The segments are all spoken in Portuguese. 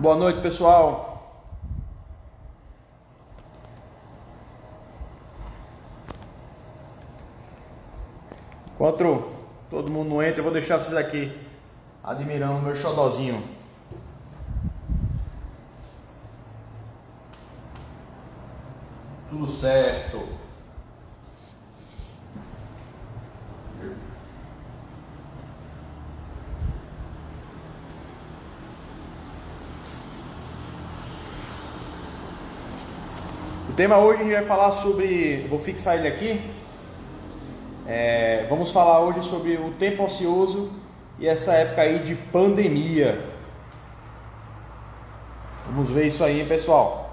Boa noite, pessoal. Enquanto todo mundo não entra, eu vou deixar vocês aqui admirando o meu xodozinho. Tudo certo. O tema hoje a gente vai falar sobre, vou fixar ele aqui. Vamos falar hoje sobre o tempo ocioso e essa época aí de pandemia. Vamos ver isso aí, hein, pessoal.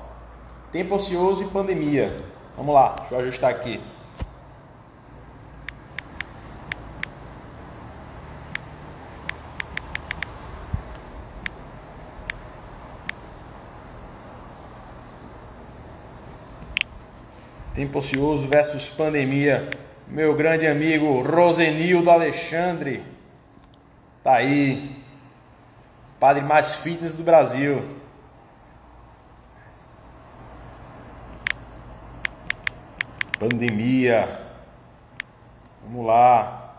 Tempo ocioso e pandemia. Vamos lá, deixa eu ajustar aqui. Tempo ocioso versus pandemia. Meu grande amigo Rosenildo Alexandre. Tá aí. Padre mais fitness do Brasil. Pandemia. Vamos lá.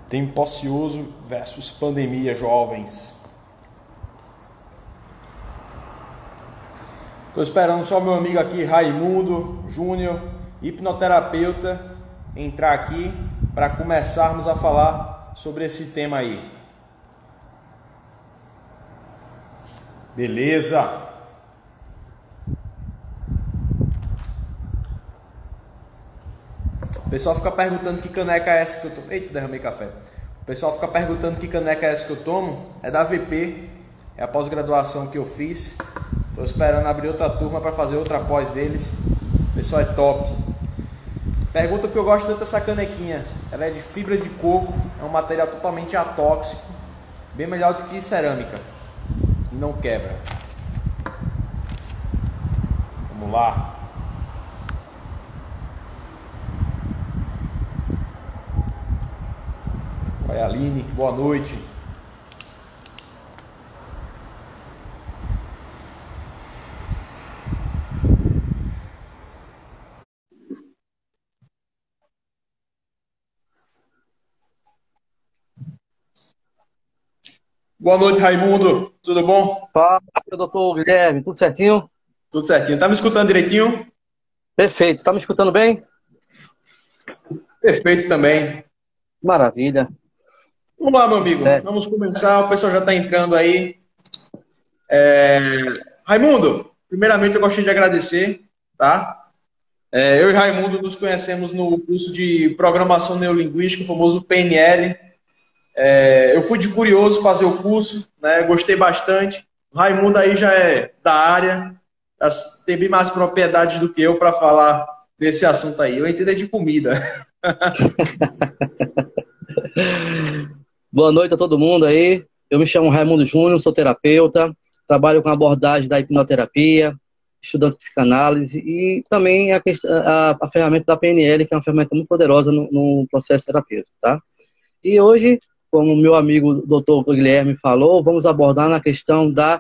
Tempo ocioso versus pandemia, jovens. Estou esperando só meu amigo aqui, Raimundo Júnior, hipnoterapeuta, entrar aqui para começarmos a falar sobre esse tema aí. Beleza? O pessoal fica perguntando que caneca é essa que eu tomo. Eita, derramei café. O pessoal fica perguntando que caneca é essa que eu tomo. É da VP, é a pós-graduação que eu fiz. Estou esperando abrir outra turma para fazer outra pós deles. O pessoal é top. Pergunta porque eu gosto tanto dessa canequinha. Ela é de fibra de coco, é um material totalmente atóxico, bem melhor do que cerâmica e não quebra. Vamos lá. Oi, Aline, boa noite. Boa noite, Raimundo. Tudo bom? Fala, doutor Guilherme, tudo certinho? Tudo certinho. Tá me escutando direitinho? Perfeito, tá me escutando bem? Perfeito também. Maravilha. Vamos lá, meu amigo. Certo. Vamos começar. O pessoal já está entrando aí. Raimundo, primeiramente eu gostaria de agradecer, tá? Eu e Raimundo nos conhecemos no curso de Programação Neurolinguística, o famoso PNL. Eu fui de curioso fazer o curso, né? Gostei bastante. O Raimundo aí já é da área, tem bem mais propriedade do que eu para falar desse assunto aí. Eu entendo é de comida. Boa noite a todo mundo aí. Eu me chamo Raimundo Júnior, sou terapeuta, trabalho com a abordagem da hipnoterapia, estudando psicanálise e também a ferramenta da PNL, que é uma ferramenta muito poderosa no processo terapêutico, tá? E hoje, como meu amigo doutor Guilherme falou, vamos abordar na questão da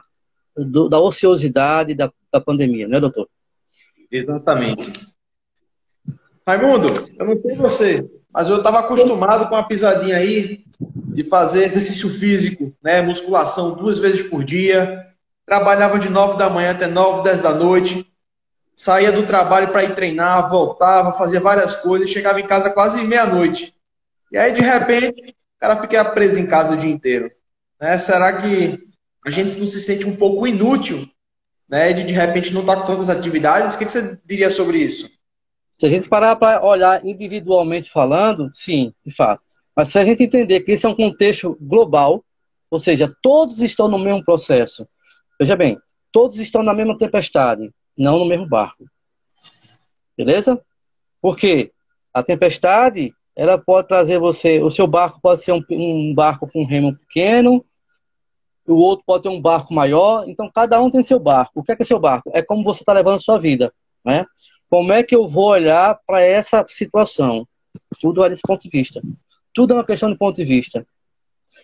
ociosidade da pandemia, não é, doutor? Exatamente. Raimundo, eu não sei você, mas eu estava acostumado com a pisadinha aí de fazer exercício físico, né? Musculação 2 vezes por dia. Trabalhava de 9 da manhã até 9, 10 da noite. Saía do trabalho para ir treinar, voltava, fazia várias coisas, chegava em casa quase meia-noite. E aí, de repente, o cara fica preso em casa o dia inteiro. Né? Será que a gente não se sente um pouco inútil, né? De repente não estar com tantas atividades? O que você diria sobre isso? Se a gente parar para olhar individualmente falando, sim, de fato. Mas se a gente entender que esse é um contexto global, ou seja, todos estão no mesmo processo. Veja bem, todos estão na mesma tempestade, não no mesmo barco. Beleza? Porque a tempestade, ela pode trazer você, o seu barco pode ser um barco com um remo pequeno, o outro pode ter um barco maior, então cada um tem seu barco. O que é seu barco? É como você está levando a sua vida, né? Como é que eu vou olhar para essa situação? Tudo é desse ponto de vista. Tudo é uma questão de ponto de vista.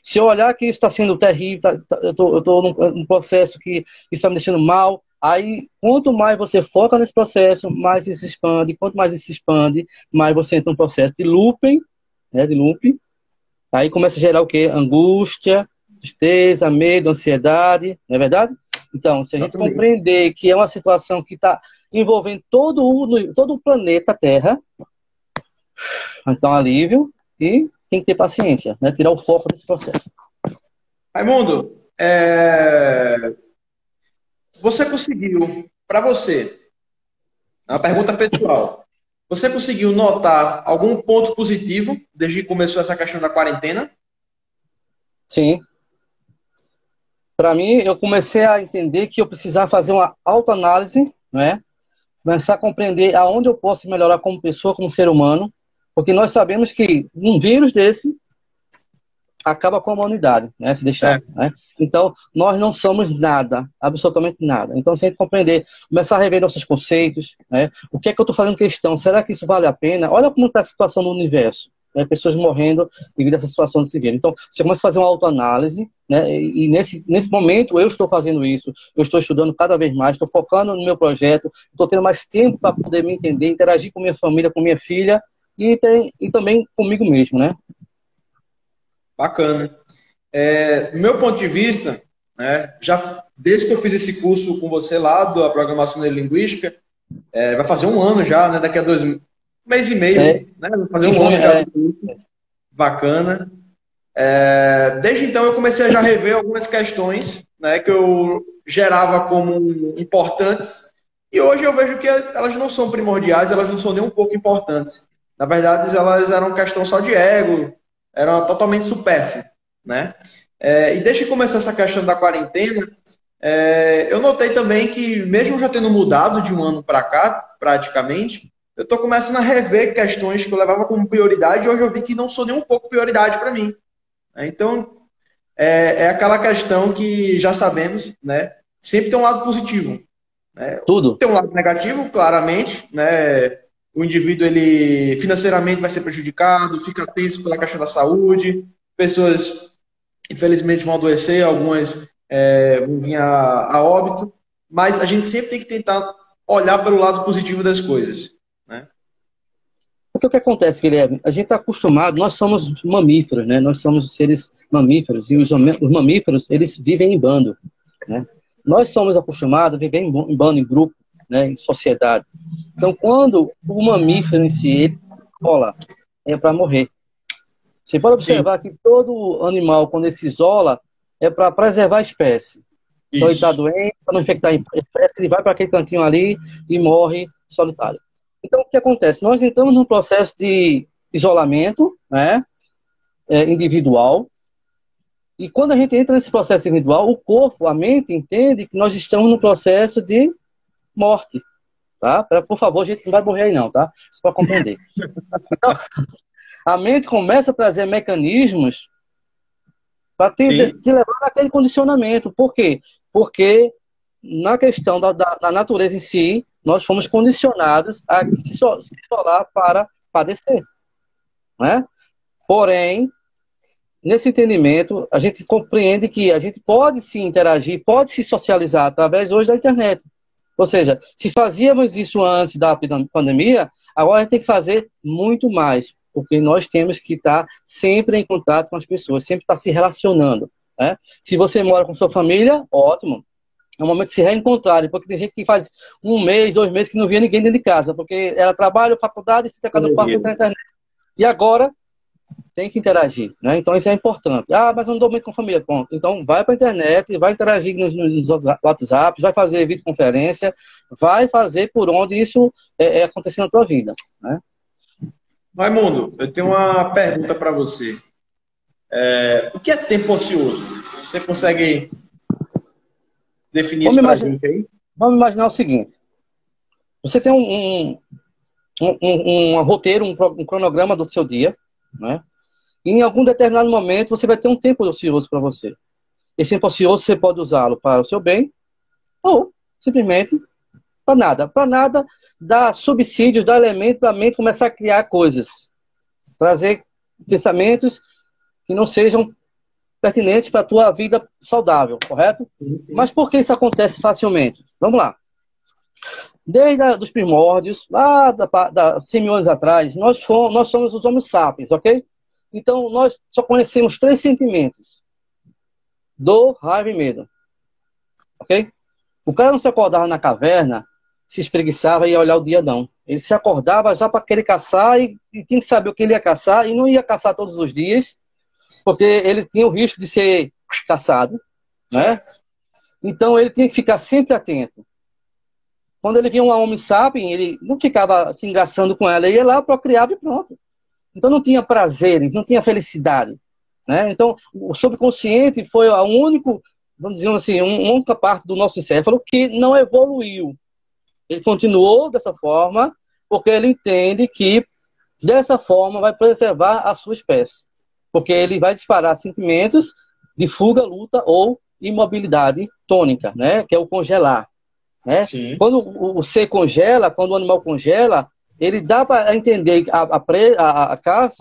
Se eu olhar que isso está sendo terrível, eu estou num processo que está me deixando mal, aí quanto mais você foca nesse processo, mais isso se expande. Quanto mais isso se expande, mais você entra num processo de looping, né, de looping. Aí começa a gerar o quê? Angústia, tristeza, medo, ansiedade, não é verdade? Então, se a gente compreender que é uma situação que está envolvendo todo o planeta Terra, então alívio, e tem que ter paciência, né? Tirar o foco desse processo. Raimundo, você conseguiu, para você, é uma pergunta pessoal, você conseguiu notar algum ponto positivo desde que começou essa questão da quarentena? Sim. Para mim, eu comecei a entender que eu precisava fazer uma autoanálise, né? Começar a compreender aonde eu posso melhorar como pessoa, como ser humano, porque nós sabemos que um vírus desse acaba com a humanidade, né? Se deixar. Né? Então, nós não somos nada, absolutamente nada. Então, se a gente compreender, começar a rever nossos conceitos, né? O que é que eu estou fazendo questão? Será que isso vale a pena? Olha como está a situação no universo. Né? Pessoas morrendo devido a essa situação de vírus. Então, você começa a fazer uma autoanálise, né? E nesse momento eu estou fazendo isso, eu estou estudando cada vez mais, estou focando no meu projeto, estou tendo mais tempo para poder me entender, interagir com minha família, com minha filha e também comigo mesmo, né? Bacana. Do meu ponto de vista, né, já desde que eu fiz esse curso com você lá da programação neurolinguística, vai fazer um ano já, né? Daqui a 2 meses e meio, né? Vai fazer um ano já do curso. Bacana. Desde então eu comecei a já rever algumas questões, né, que eu gerava como importantes e hoje eu vejo que elas não são primordiais, elas não são nem um pouco importantes. Na verdade, elas eram questão só de ego, eram totalmente supérfluas, né? E desde que começou essa questão da quarentena, eu notei também que, mesmo já tendo mudado de um ano para cá, praticamente, eu estou começando a rever questões que eu levava como prioridade e hoje eu vi que não são nem um pouco prioridade para mim. Então, é aquela questão que já sabemos, né? Sempre tem um lado positivo. Né? Tudo. Tem um lado negativo, claramente, né? O indivíduo, ele financeiramente vai ser prejudicado, fica tenso pela questão da saúde, pessoas, infelizmente, vão adoecer, algumas vão vir a óbito, mas a gente sempre tem que tentar olhar pelo lado positivo das coisas, né? Porque o que acontece, Guilherme? A gente está acostumado, nós somos mamíferos, né? Nós somos seres mamíferos, e os mamíferos, eles vivem em bando, né? Nós somos acostumados a viver em bando, em grupo, né? Em sociedade. Então, quando o mamífero em si, ele isola, é para morrer. Você pode observar que todo animal, quando ele se isola, é para preservar a espécie. Então, ele está doente, para não infectar a espécie, ele vai para aquele cantinho ali e morre solitário. Então, o que acontece? Nós entramos num processo de isolamento, né, individual, e quando a gente entra nesse processo individual, o corpo, a mente, entende que nós estamos num processo de morte. Tá? Por favor, a gente não vai morrer aí não, tá? Só para compreender. Então, a mente começa a trazer mecanismos para te levar naquele condicionamento. Por quê? Porque na questão da natureza em si, nós fomos condicionados a se isolar para padecer. Né? Porém, nesse entendimento, a gente compreende que a gente pode se interagir, pode se socializar através hoje da internet. Ou seja, se fazíamos isso antes da pandemia, agora a gente tem que fazer muito mais, porque nós temos que estar sempre em contato com as pessoas, sempre estar se relacionando. Né? Se você mora com sua família, ótimo. É um momento de se reencontrar, porque tem gente que faz 1 mês, 2 meses que não via ninguém dentro de casa, porque ela trabalha, faculdade, se tranca no quarto e na internet. E agora tem que interagir, né? Então isso é importante. Ah, mas eu não dou muito com a família. Pronto. Então vai para a internet, vai interagir nos WhatsApp, vai fazer videoconferência, vai fazer por onde isso acontecer na tua vida, né? Raimundo, eu tenho uma pergunta para você. O que é tempo ocioso? Você consegue definir isso para a gente aí? Vamos imaginar o seguinte. Você tem um roteiro, um cronograma do seu dia, né? E em algum determinado momento você vai ter um tempo ocioso para você. Esse tempo ocioso você pode usá-lo para o seu bem ou simplesmente para nada. Para nada, dar subsídios, dar elementos para a mente começar a criar coisas. Trazer pensamentos que não sejam pertinentes para a tua vida saudável, correto? Mas por que isso acontece facilmente? Vamos lá. Desde os primórdios, lá da 100 mil anos atrás, nós somos os Homo sapiens, ok? Então, nós só conhecemos 3 sentimentos: dor, raiva e medo, ok? O cara não se acordava na caverna, se espreguiçava e ia olhar o dia, não. Ele se acordava já para querer caçar e tinha que saber o que ele ia caçar, e não ia caçar todos os dias, porque ele tinha o risco de ser caçado, né? Então, ele tinha que ficar sempre atento. Quando ele via uma Homo sapiens, ele não ficava se engraçando com ela, ele ia lá, procriava e pronto. Então não tinha prazer, não tinha felicidade, né? Então o subconsciente foi a único, vamos dizer assim, uma única parte do nosso encéfalo que não evoluiu. Ele continuou dessa forma porque ele entende que dessa forma vai preservar a sua espécie, porque ele vai disparar sentimentos de fuga, luta ou imobilidade tônica, né? Que é o congelar. Né? Quando o ser congela, quando o animal congela, ele dá para entender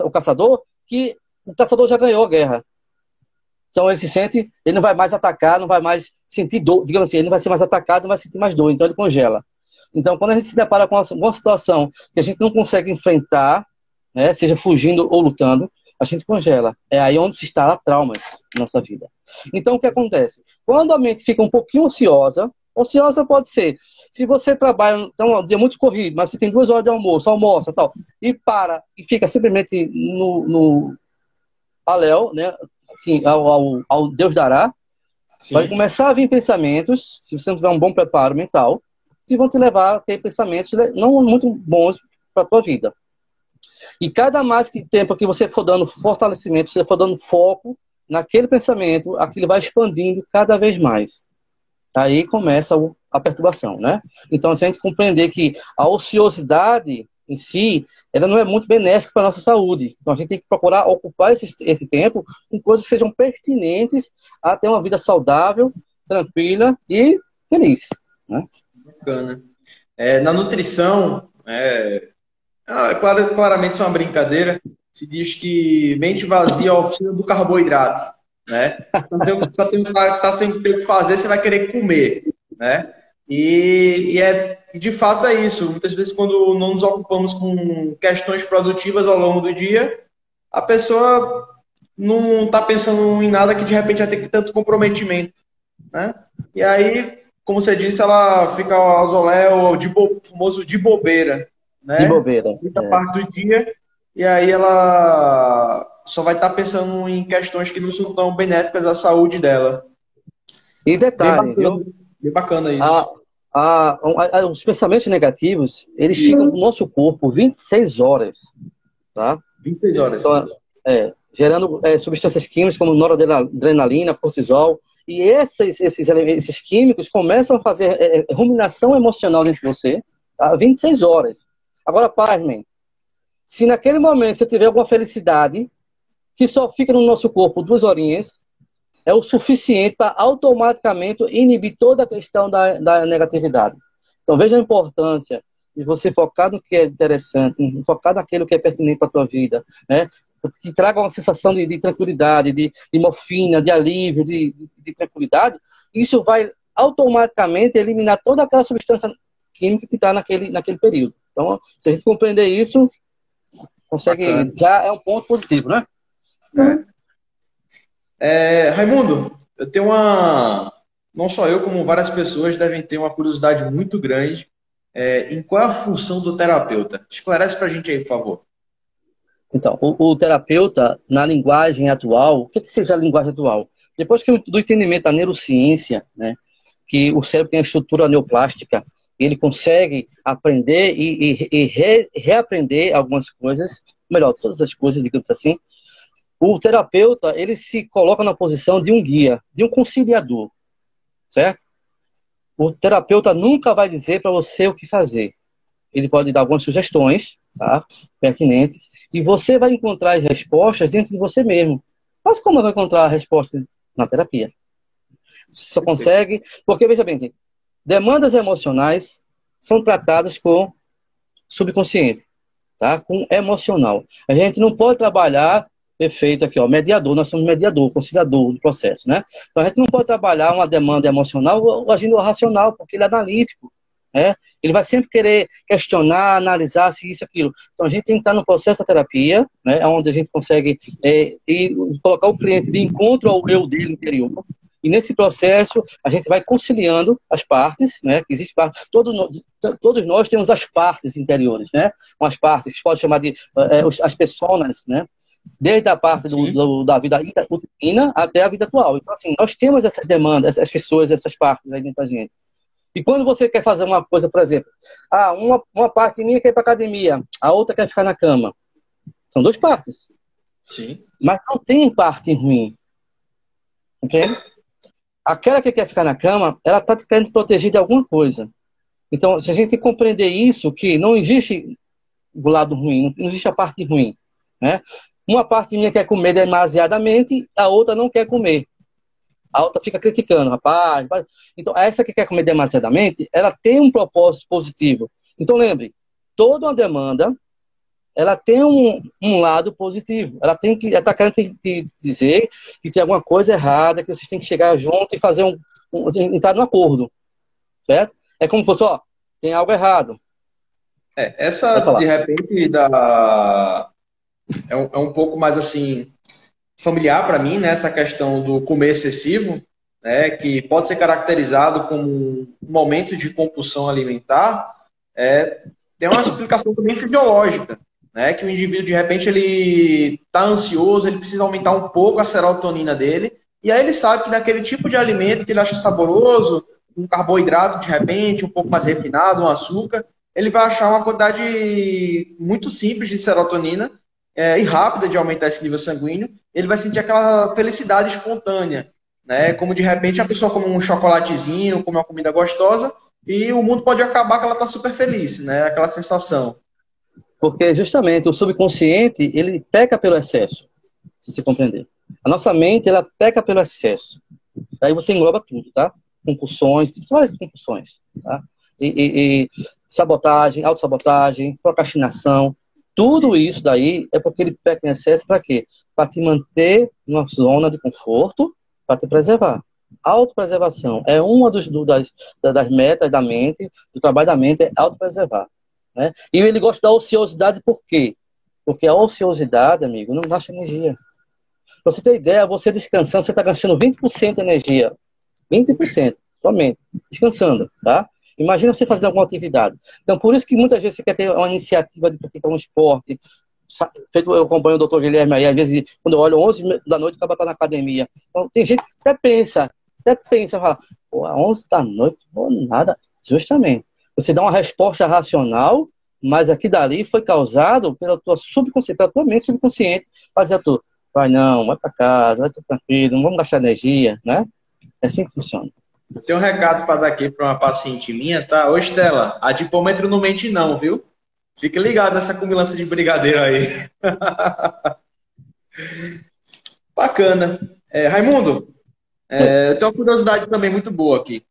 o caçador, que o caçador já ganhou a guerra. Então ele se sente, ele não vai mais atacar, não vai mais sentir dor, digamos assim, ele não vai ser mais atacado, não vai sentir mais dor, então ele congela. Então quando a gente se depara com uma situação que a gente não consegue enfrentar, né, seja fugindo ou lutando, a gente congela. É aí onde se instala traumas na nossa vida. Então o que acontece? Quando a mente fica um pouquinho ociosa pode ser, se você trabalha, então, um dia muito corrido, mas você tem 2 horas de almoço, almoça tal, e para, e fica simplesmente no aléu, né, assim, ao Deus dará, vai começar a vir pensamentos, se você não tiver um bom preparo mental, que vão te levar a ter pensamentos não muito bons para a tua vida. E cada mais tempo que você for dando fortalecimento, você for dando foco naquele pensamento, aquilo vai expandindo cada vez mais. Aí começa a perturbação, né? Então, se a gente compreender que a ociosidade em si, ela não é muito benéfica para a nossa saúde. Então, a gente tem que procurar ocupar esse tempo com coisas que sejam pertinentes a ter uma vida saudável, tranquila e feliz, né? Bacana. Na nutrição, claramente isso é uma brincadeira. Se diz que mente vazia é a oficina do carboidrato, né? Tá sem ter o que fazer, você vai querer comer, né? E de fato é isso. Muitas vezes, quando não nos ocupamos com questões produtivas ao longo do dia, a pessoa não está pensando em nada que de repente vai ter que tanto comprometimento, né? E aí, como você disse, ela fica ao zoléu, famoso de bobeira, né? De bobeira. Muita parte do dia, e aí ela só vai estar pensando em questões que não são tão benéficas à saúde dela. E detalhe, viu? Bem bacana isso. Os pensamentos negativos, eles ficam no nosso corpo 26 horas, tá? 26 horas. Então, gerando substâncias químicas como noradrenalina, cortisol, e esses químicos começam a fazer ruminação emocional dentro de você a 26 horas. Agora, pasmem, se naquele momento você tiver alguma felicidade, que só fica no nosso corpo 2 horinhas, é o suficiente para automaticamente inibir toda a questão da negatividade. Então, veja a importância de você focar no que é interessante, focar naquilo que é pertinente para a tua vida, né? Que traga uma sensação de tranquilidade, de morfina, de alívio, de tranquilidade. Isso vai automaticamente eliminar toda aquela substância química que está naquele período. Então, se a gente compreender isso, consegue, já é um ponto positivo, né? Raimundo, eu tenho não só eu, como várias pessoas devem ter uma curiosidade muito grande em qual é a função do terapeuta. Esclarece pra gente aí, por favor. Então, o terapeuta, na linguagem atual, o que seja a linguagem atual? Depois do entendimento da neurociência, né, que o cérebro tem a estrutura neoplástica, ele consegue aprender e reaprender algumas coisas, melhor, todas as coisas, digamos assim. O terapeuta, ele se coloca na posição de um guia, de um conciliador, certo? O terapeuta nunca vai dizer para você o que fazer. Ele pode dar algumas sugestões, tá, pertinentes, e você vai encontrar as respostas dentro de você mesmo. Mas como vai encontrar a resposta na terapia? Você só consegue... Porque, veja bem, demandas emocionais são tratadas com subconsciente, tá? Com emocional. A gente não pode trabalhar Perfeito, aqui, ó, mediador, nós somos mediador, conciliador do processo, né? Então a gente não pode trabalhar uma demanda emocional agindo racional, porque ele é analítico, né? Ele vai sempre querer questionar, analisar se isso, aquilo. Então a gente tem que estar no processo da terapia, né? Onde a gente consegue colocar o cliente de encontro ao eu dele interior. E nesse processo a gente vai conciliando as partes, né? Existe parte, todos nós temos as partes interiores, né? Umas partes que se pode chamar de as personas, né? Desde a parte da vida uterina até a vida atual. Então, assim, nós temos essas demandas, essas pessoas, essas partes aí dentro da gente. E quando você quer fazer uma coisa, por exemplo, uma parte minha quer ir para academia, a outra quer ficar na cama. São duas partes. Sim. Mas não tem parte ruim. Entende? Aquela que quer ficar na cama, ela está querendo proteger de alguma coisa. Então, se a gente compreender isso, que não existe o lado ruim, não existe a parte ruim, né? Uma parte minha quer comer demasiadamente, a outra não quer comer. A outra fica criticando, rapaz. Então, essa que quer comer demasiadamente, ela tem um propósito positivo. Então, lembre, toda uma demanda, ela tem um lado positivo. Ela está querendo te dizer que tem alguma coisa errada, que vocês têm que chegar junto e fazer entrar num acordo. Certo? É como se fosse, ó, tem algo errado. Essa, de repente, é um pouco mais assim familiar para mim, né, essa questão do comer excessivo, né, que pode ser caracterizado como um momento de compulsão alimentar, tem uma explicação também fisiológica, né, que o indivíduo, de repente, ele está ansioso, ele precisa aumentar um pouco a serotonina dele, e aí ele sabe que naquele tipo de alimento que ele acha saboroso, um carboidrato, de repente, um pouco mais refinado, um açúcar, ele vai achar uma quantidade muito simples de serotonina, e rápida de aumentar esse nível sanguíneo, ele vai sentir aquela felicidade espontânea, né? Como de repente a pessoa come um chocolatezinho, come uma comida gostosa, e o mundo pode acabar que ela está super feliz, né? Aquela sensação. Porque justamente o subconsciente, ele peca pelo excesso, se você compreender. A nossa mente, ela peca pelo excesso. Aí você engloba tudo, tá? Compulsões, várias compulsões, tá? E sabotagem, autossabotagem, procrastinação. Tudo isso daí é porque ele peca em excesso para quê? Para te manter numa zona de conforto, para te preservar. Autopreservação é uma das metas da mente, do trabalho da mente, é autopreservar. Né? E ele gosta da ociosidade por quê? Porque a ociosidade, amigo, não gasta energia. Pra você ter ideia, você descansando, você está gastando 20% de energia. 20% somente, descansando, tá? Imagina você fazendo alguma atividade. Então, por isso que muitas vezes você quer ter uma iniciativa de praticar um esporte. Eu acompanho o Dr. Guilherme aí, às vezes, quando eu olho 11 da noite, acaba estar na academia. Então, tem gente que até pensa, fala, pô, 11 da noite, pô, nada. Justamente. Você dá uma resposta racional, mas aqui dali foi causado pela tua subconsciente, pela tua mente subconsciente, para dizer a tu, vai não, vai para casa, vai estar tranquilo, não vamos gastar energia, né? É assim que funciona. Eu tenho um recado para dar aqui para uma paciente minha, tá? Ô, Estela, a dipômetro não mente não, viu? Fique ligado nessa comilança de brigadeiro aí. Bacana. Raimundo, eu tenho uma curiosidade também muito boa aqui.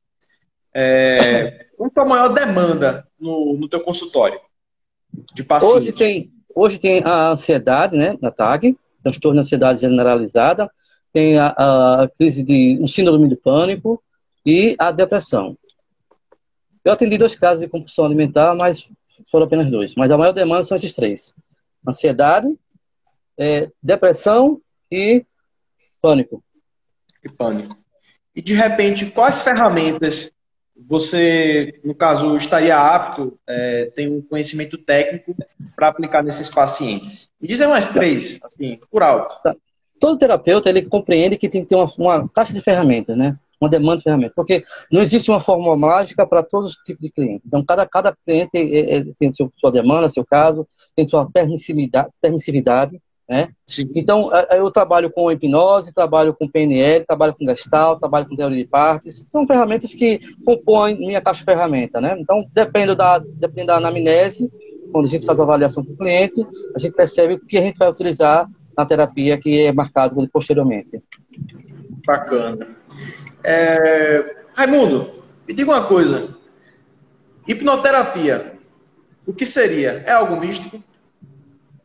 Qual é a maior demanda no teu consultório de paciente? Hoje tem a ansiedade, né, na TAG, transtorno de ansiedade generalizada, tem a crise o síndrome do pânico e a depressão. Eu atendi 2 casos de compulsão alimentar, mas foram apenas 2. Mas a maior demanda são esses 3. Ansiedade, depressão e pânico. E, de repente, quais ferramentas você, no caso, estaria apto, tem um conhecimento técnico para aplicar nesses pacientes? Me dizem umas 3, assim, por alto. Tá. Todo terapeuta, ele compreende que tem que ter uma caixa de ferramentas, né? Uma demanda de ferramentas. Porque não existe uma fórmula mágica para todos os tipos de clientes. Então, cada cliente tem sua demanda, seu caso, tem sua permissividade, né? Sim. Então, eu trabalho com hipnose, trabalho com PNL, trabalho com Gestalt, trabalho com teoria de partes. São ferramentas que compõem minha caixa de ferramenta, né? Então, depende da anamnese, quando a gente faz a avaliação com o cliente, a gente percebe o que a gente vai utilizar na terapia que é marcado posteriormente. Bacana. Raimundo, me diga uma coisa. Hipnoterapia, o que seria? É algo místico?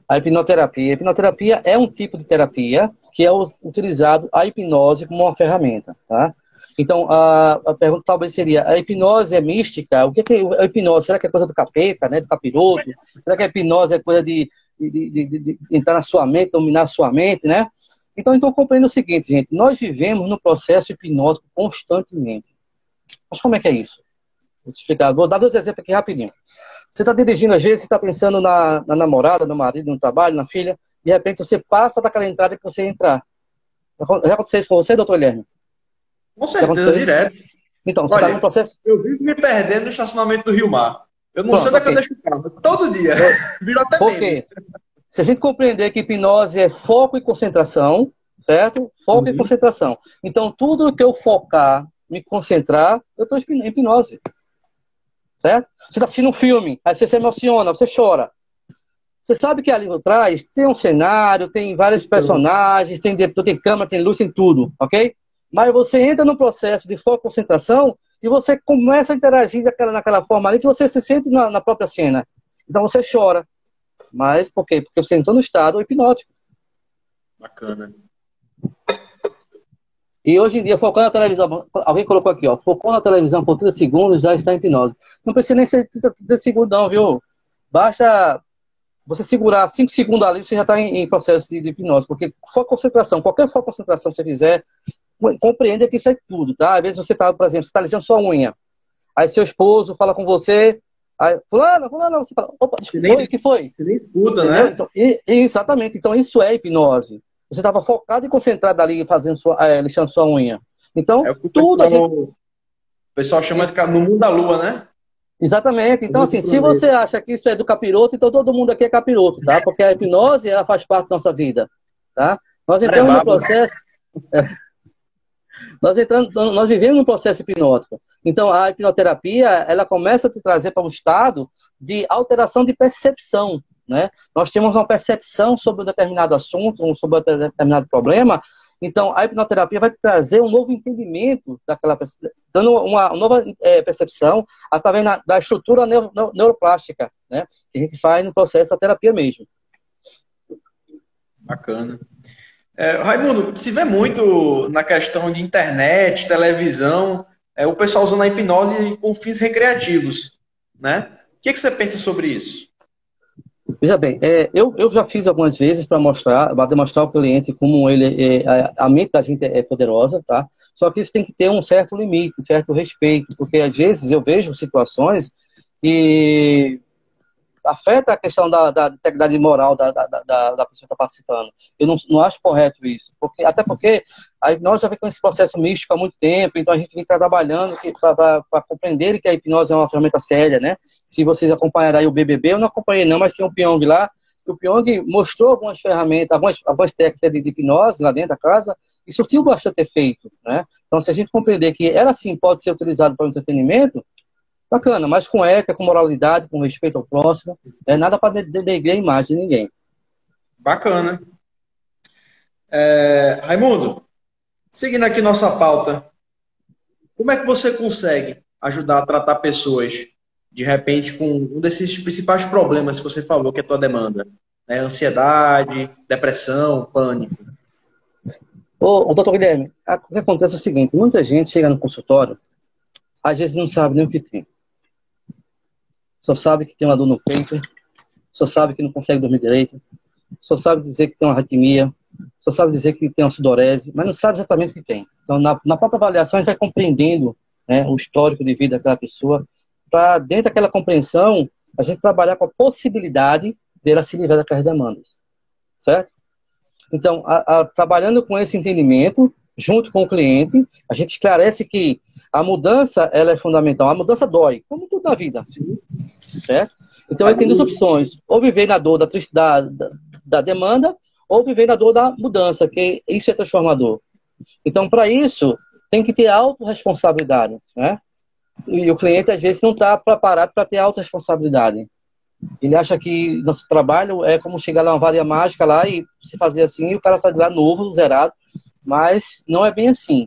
A hipnoterapia. A hipnoterapia é um tipo de terapia que é utilizado a hipnose como uma ferramenta, tá? Então, a pergunta talvez seria, a hipnose é mística? O que é a hipnose? Será que é coisa do capeta, né, do capiroto? Será que a hipnose é coisa de entrar na sua mente, dominar a sua mente, né? Então compreenda o seguinte, gente, nós vivemos no processo hipnótico constantemente. Mas como é que é isso? Vou te explicar. Vou dar 2 exemplos aqui rapidinho. Você está dirigindo, às vezes, você está pensando na namorada, no marido, no trabalho, na filha, de repente você passa daquela entrada que você ia entrar. Já aconteceu isso com você, doutor Guilherme? Com certeza, direto. Então, você está num processo... Eu vivo me perdendo no estacionamento do Rio Mar. Eu não sei onde é que eu deixo o carro. Todo dia. Viro até Por quê? Se a gente compreender que hipnose é foco e concentração, certo? Foco e concentração. Então, tudo que eu focar, me concentrar, eu estou em hipnose. Certo? Você está assistindo um filme, aí você se emociona, você chora. Você sabe que ali atrás tem um cenário, tem vários personagens, tem câmera, tem luz, tem tudo, ok? Mas você entra num processo de foco e concentração e você começa a interagir naquela forma ali que você se sente na própria cena. Então você chora. Mas por quê? Porque você entrou no estado hipnótico. Bacana. E hoje em dia, focando na televisão, alguém colocou aqui, ó, focou na televisão por 30 segundos, já está em hipnose. Não precisa nem ser 30 segundos não, viu? Basta você segurar 5 segundos ali, você já está em processo de hipnose, porque foco concentração, qualquer foco concentração que você fizer, compreenda que isso é tudo, tá? Às vezes você está, por exemplo, você está alisando sua unha, aí seu esposo fala com você, aí, fulano, você fala, opa, desculpa, o que foi? Você nem escuta, entendeu? né? Então, exatamente, então isso é hipnose. Você estava focado e concentrado ali, fazendo lixando sua unha. Então, tudo a gente... O pessoal chama de no mundo da lua, né? Exatamente. Então, assim, se você acha que isso é do capiroto, então todo mundo aqui é capiroto, tá? Porque a hipnose, ela faz parte da nossa vida, tá? Nós entramos no processo... Nós vivemos num processo hipnótico. Então, a hipnoterapia, ela começa a te trazer para um estado de alteração de percepção, né? Nós temos uma percepção sobre um determinado assunto, sobre um determinado problema. Então, a hipnoterapia vai trazer um novo entendimento daquela percepção, dando uma nova percepção através da estrutura neuroplástica, né? Que a gente faz no processo da terapia mesmo. Bacana. Raimundo, se vê muito na questão de internet, televisão, o pessoal usando a hipnose com fins recreativos, né? O que você pensa sobre isso? Veja bem, eu já fiz algumas vezes para demonstrar ao cliente como a mente da gente é poderosa, tá? Só que isso tem que ter um certo limite, um certo respeito, porque às vezes eu vejo situações que afeta a questão da integridade moral da pessoa que está participando. Eu não acho correto isso, até porque a hipnose já vem com esse processo místico há muito tempo, então a gente vem trabalhando para compreender que a hipnose é uma ferramenta séria, né? Se vocês acompanharem aí o BBB, eu não acompanhei não, mas tem um Pyong lá, e o Pyong mostrou algumas ferramentas, algumas técnicas de hipnose lá dentro da casa, e surtiu bastante efeito, né? Então, se a gente compreender que ela sim pode ser utilizada para o entretenimento, bacana, mas com ética, com moralidade, com respeito ao próximo, nada para denegrir a imagem de ninguém. Bacana. Raimundo, seguindo aqui nossa pauta, como é que você consegue ajudar a tratar pessoas, de repente, com um desses principais problemas que você falou, que é a tua demanda? Né? Ansiedade, depressão, pânico. Ô, doutor Guilherme, o que acontece é o seguinte, muita gente chega no consultório, às vezes não sabe nem o que tem. Só sabe que tem uma dor no peito, só sabe que não consegue dormir direito, só sabe dizer que tem uma arritmia, só sabe dizer que tem uma sudorese, mas não sabe exatamente o que tem. Então, na própria avaliação, a gente vai compreendendo, né, o histórico de vida daquela pessoa, para, dentro daquela compreensão, a gente trabalhar com a possibilidade dela se livrar daquelas demandas. Certo? Então, trabalhando com esse entendimento, junto com o cliente, a gente esclarece que a mudança ela é fundamental. A mudança dói, como tudo na vida. Certo? Então, ele tem duas opções. Ou viver na dor da demanda, ou viver na dor da mudança, que isso é transformador. Então, para isso, tem que ter autorresponsabilidade, né? E o cliente, às vezes, não está preparado para ter autorresponsabilidade. Ele acha que nosso trabalho é como chegar lá uma varinha mágica lá e se fazer assim, e o cara sai de lá novo, zerado. Mas não é bem assim.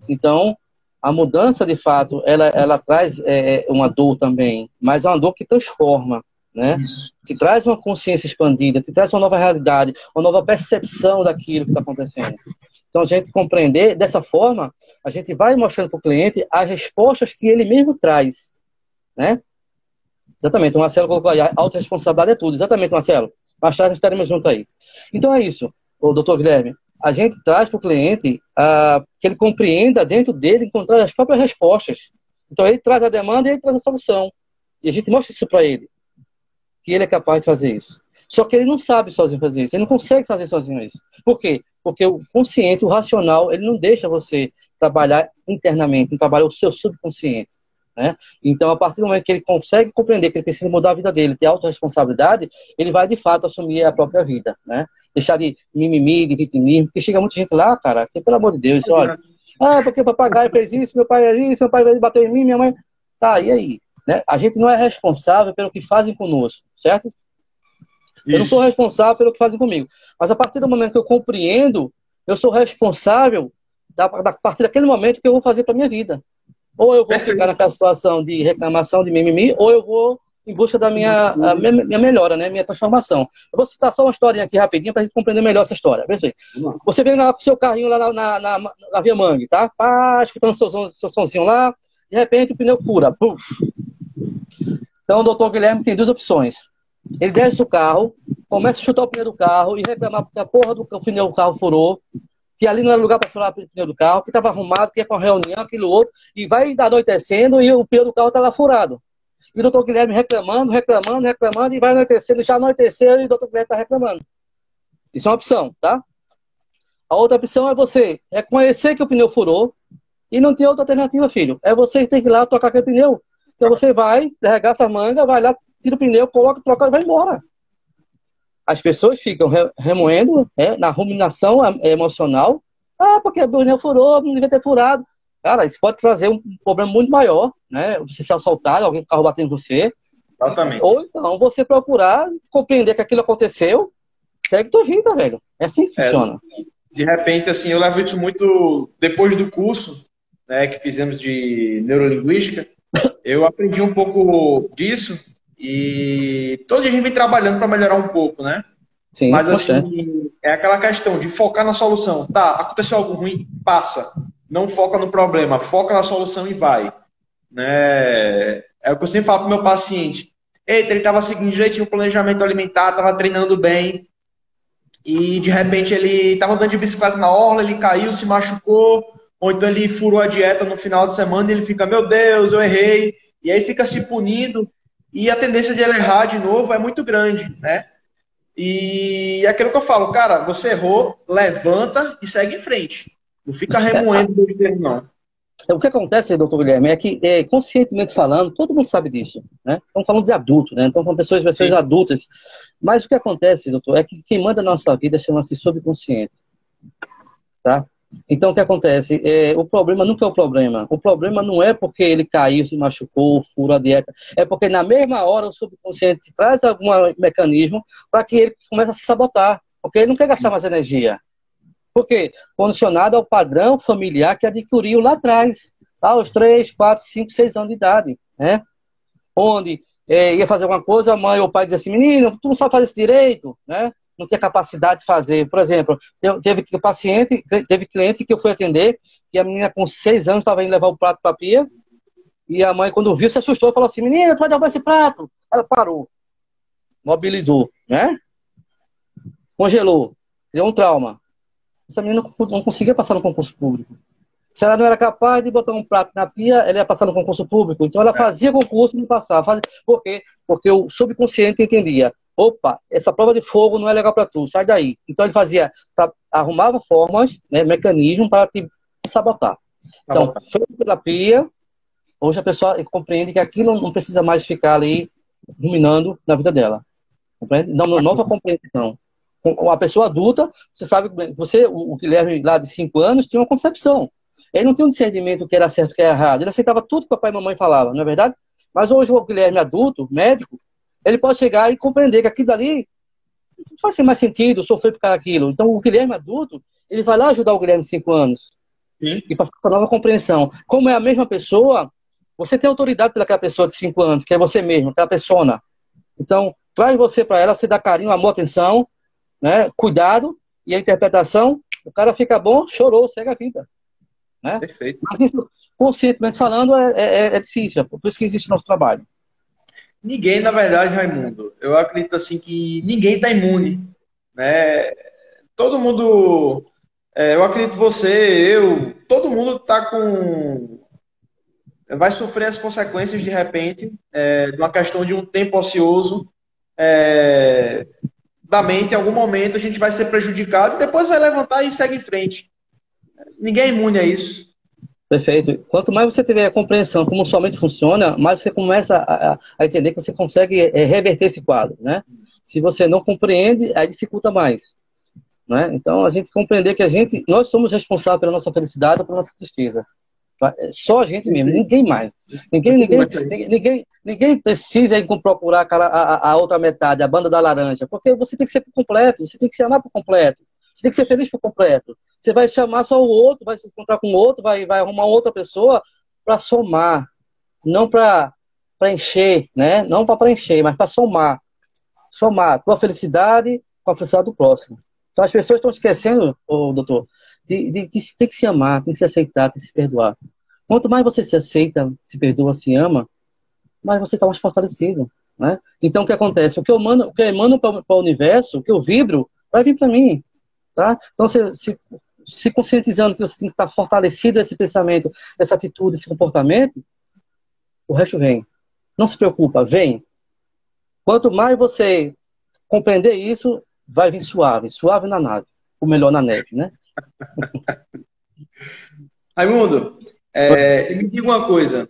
Então, a mudança, de fato, ela traz uma dor também, mas é uma dor que transforma. né? Isso. Te traz uma consciência expandida, te traz uma nova realidade, uma nova percepção daquilo que está acontecendo. Então, a gente compreender dessa forma, a gente vai mostrando para o cliente as respostas que ele mesmo traz, né? Exatamente, o Marcelo colocou aí, a autorresponsabilidade é tudo. Exatamente, Marcelo. Mais tarde estaremos juntos aí. Então é isso, o doutor Guilherme. A gente traz para o cliente que ele compreenda dentro dele, encontrar as próprias respostas. Então ele traz a demanda e ele traz a solução. E a gente mostra isso para ele, que ele é capaz de fazer isso. Só que ele não sabe sozinho fazer isso, ele não consegue fazer sozinho isso. Por quê? Porque o consciente, o racional, ele não deixa você trabalhar internamente, não trabalha o seu subconsciente. Né? Então, a partir do momento que ele consegue compreender que ele precisa mudar a vida dele, ter autorresponsabilidade, ele vai, de fato, assumir a própria vida. Né? Deixar de mimimi, de vitimismo, porque chega muita gente lá, cara, que, pelo amor de Deus, olha, porque o papagaio fez isso, meu pai é isso, meu pai bateu em mim, minha mãe... Tá, e aí? Né? A gente não é responsável pelo que fazem conosco, certo? Eu não sou responsável pelo que fazem comigo. Mas a partir do momento que eu compreendo, eu sou responsável a partir daquele momento que eu vou fazer para minha vida. Ou eu vou ficar naquela situação de reclamação, de mimimi, ou eu vou em busca da minha melhora, né? Minha transformação. Eu vou citar só uma historinha aqui rapidinho para a gente compreender melhor essa história. Veja aí. Você vem lá com o seu carrinho lá na Via Mangue, tá? Pá, escutando seu sonzinho lá, de repente o pneu fura. Puf. Então o doutor Guilherme tem duas opções. Ele desce do carro, começa a chutar o pneu do carro e reclamar porque a porra do pneu do carro furou, que ali não era lugar para furar o pneu do carro, que estava arrumado, que ia para uma reunião, aquilo outro, e vai anoitecendo e o pneu do carro está lá furado. E o doutor Guilherme reclamando, e vai anoitecendo, já anoiteceu e o doutor Guilherme está reclamando. Isso é uma opção, tá? A outra opção é você reconhecer que o pneu furou e não tem outra alternativa, filho. É você que tem que ir lá tocar aquele pneu. Então você vai, arregaça a manga, vai lá, tira o pneu, coloca, troca e vai embora. As pessoas ficam remoendo, na ruminação emocional. Porque o pneu furou, não devia ter furado. Cara, isso pode trazer um problema muito maior, né? Você ser assaltado, alguém com o carro batendo em você. Exatamente. Ou então você procurar compreender que aquilo aconteceu, segue tua vida, velho. É assim que funciona. De repente, assim, eu levo isso muito depois do curso, né, que fizemos de neurolinguística. Eu aprendi um pouco disso e todo dia a gente vem trabalhando para melhorar um pouco, né? Sim, mas assim, é aquela questão de focar na solução. Tá, aconteceu algo ruim, passa. Não foca no problema, foca na solução e vai. Né? É o que eu sempre falo pro meu paciente. Eita, ele estava seguindo direitinho o planejamento alimentar, estava treinando bem, e de repente ele estava andando de bicicleta na orla, ele caiu, se machucou, ou então ele furou a dieta no final de semana e ele fica, meu Deus, eu errei, e aí fica se punindo, e a tendência de ele errar de novo é muito grande, né? E é aquilo que eu falo, cara, você errou, levanta e segue em frente. Não fica remoendo do termo, não. O que acontece, doutor Guilherme, é que, conscientemente falando, todo mundo sabe disso, né? Estamos falando de adulto, né? Então, com pessoas adultas. Mas o que acontece, doutor, é que quem manda na nossa vida chama-se subconsciente, tá? Então, o que acontece? O problema nunca é o problema. O problema não é porque ele caiu, se machucou, furou a dieta. É porque, na mesma hora, o subconsciente traz algum mecanismo para que ele comece a se sabotar. Porque ele não quer gastar mais energia. Por quê? Condicionado ao padrão familiar que adquiriu lá atrás, aos 3, 4, 5, 6 anos de idade, né? Onde ia fazer alguma coisa, a mãe ou o pai dizia assim, menino, tu não sabe fazer isso direito, né? Não tinha capacidade de fazer. Por exemplo, teve cliente que eu fui atender, que a menina com 6 anos estava indo levar o prato para a pia, e a mãe, quando viu, se assustou e falou assim, menina, tu vai derrubar esse prato. Ela parou, mobilizou, né? Congelou, criou um trauma. Essa menina não conseguia passar no concurso público. Se ela não era capaz de botar um prato na pia, ela ia passar no concurso público. Então ela fazia concurso e não passava. Por quê? Porque o subconsciente entendia. Opa, essa prova de fogo não é legal para tu, sai daí. Então ele arrumava formas, né, mecanismos para te sabotar. Então, foi terapia, hoje a pessoa compreende que aquilo não precisa mais ficar ali ruminando na vida dela. Compreende? Dá uma nova compreensão. A pessoa adulta, você sabe, o Guilherme lá de 5 anos tinha uma concepção. Ele não tinha um discernimento do que era certo e o que era errado. Ele aceitava tudo que o papai e a mamãe falavam, não é verdade? Mas hoje o Guilherme adulto, médico, ele pode chegar e compreender que aquilo ali não faz mais sentido, sofrer por causa daquilo. Então o Guilherme adulto, ele vai lá ajudar o Guilherme de 5 anos. Sim. E passar essa nova compreensão. Como é a mesma pessoa, você tem autoridade pelaquela pessoa de 5 anos, que é você mesmo, aquela persona. Então, traz você para ela, você dá carinho, amor, atenção, né? Cuidado, e a interpretação, o cara fica bom, chorou, segue a vida. Né? Perfeito. Mas isso, conscientemente falando, é difícil, por isso que existe nosso trabalho. Ninguém, na verdade, Raimundo, eu acredito assim que ninguém está imune, né? Todo mundo, eu acredito você, todo mundo vai sofrer as consequências de repente, de uma questão de um tempo ocioso, é, da mente, em algum momento a gente vai ser prejudicado e depois vai levantar e segue em frente. Ninguém é imune a isso. Perfeito. Quanto mais você tiver a compreensão como sua mente funciona, mais você começa a entender que você consegue reverter esse quadro, né? Se você não compreende, aí dificulta mais, né? Então, a gente compreender que nós somos responsáveis pela nossa felicidade ou pela nossa tristeza. Só a gente mesmo, ninguém mais. Ninguém precisa ir procurar a outra metade, a banda da laranja, porque você tem que ser por completo, você tem que se amar por completo, você tem que ser feliz por completo. Você vai chamar só o outro, vai se encontrar com o outro, vai arrumar outra pessoa para somar, não para encher, né? Não para preencher, mas para somar. Somar a tua felicidade com a felicidade do próximo. Então as pessoas estão esquecendo, doutor, de que tem que se amar, tem que se aceitar, tem que se perdoar. Quanto mais você se aceita, se perdoa, se ama, mais você está mais fortalecido, né? Então o que acontece? O que eu emano para o universo, o que eu vibro, vai vir para mim, tá? Então se conscientizando que você tem que estar fortalecido esse pensamento, essa atitude, esse comportamento, o resto vem. Não se preocupa, vem. Quanto mais você compreender isso, vai vir suave, suave na nave, ou melhor na neve, né? Raimundo, me diga uma coisa.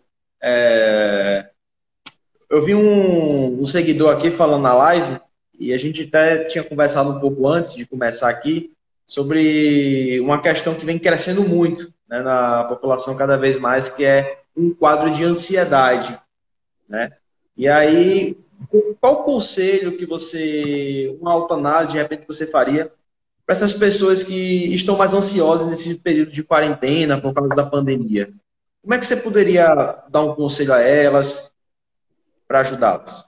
Eu vi um seguidor aqui falando na live, e a gente até tinha conversado um pouco antes de começar aqui, sobre uma questão que vem crescendo muito, né, na população cada vez mais, que é um quadro de ansiedade, né? E aí, qual conselho que uma autoanálise de repente você faria para essas pessoas que estão mais ansiosas nesse período de quarentena por causa da pandemia? Como é que você poderia dar um conselho a elas para ajudá-las?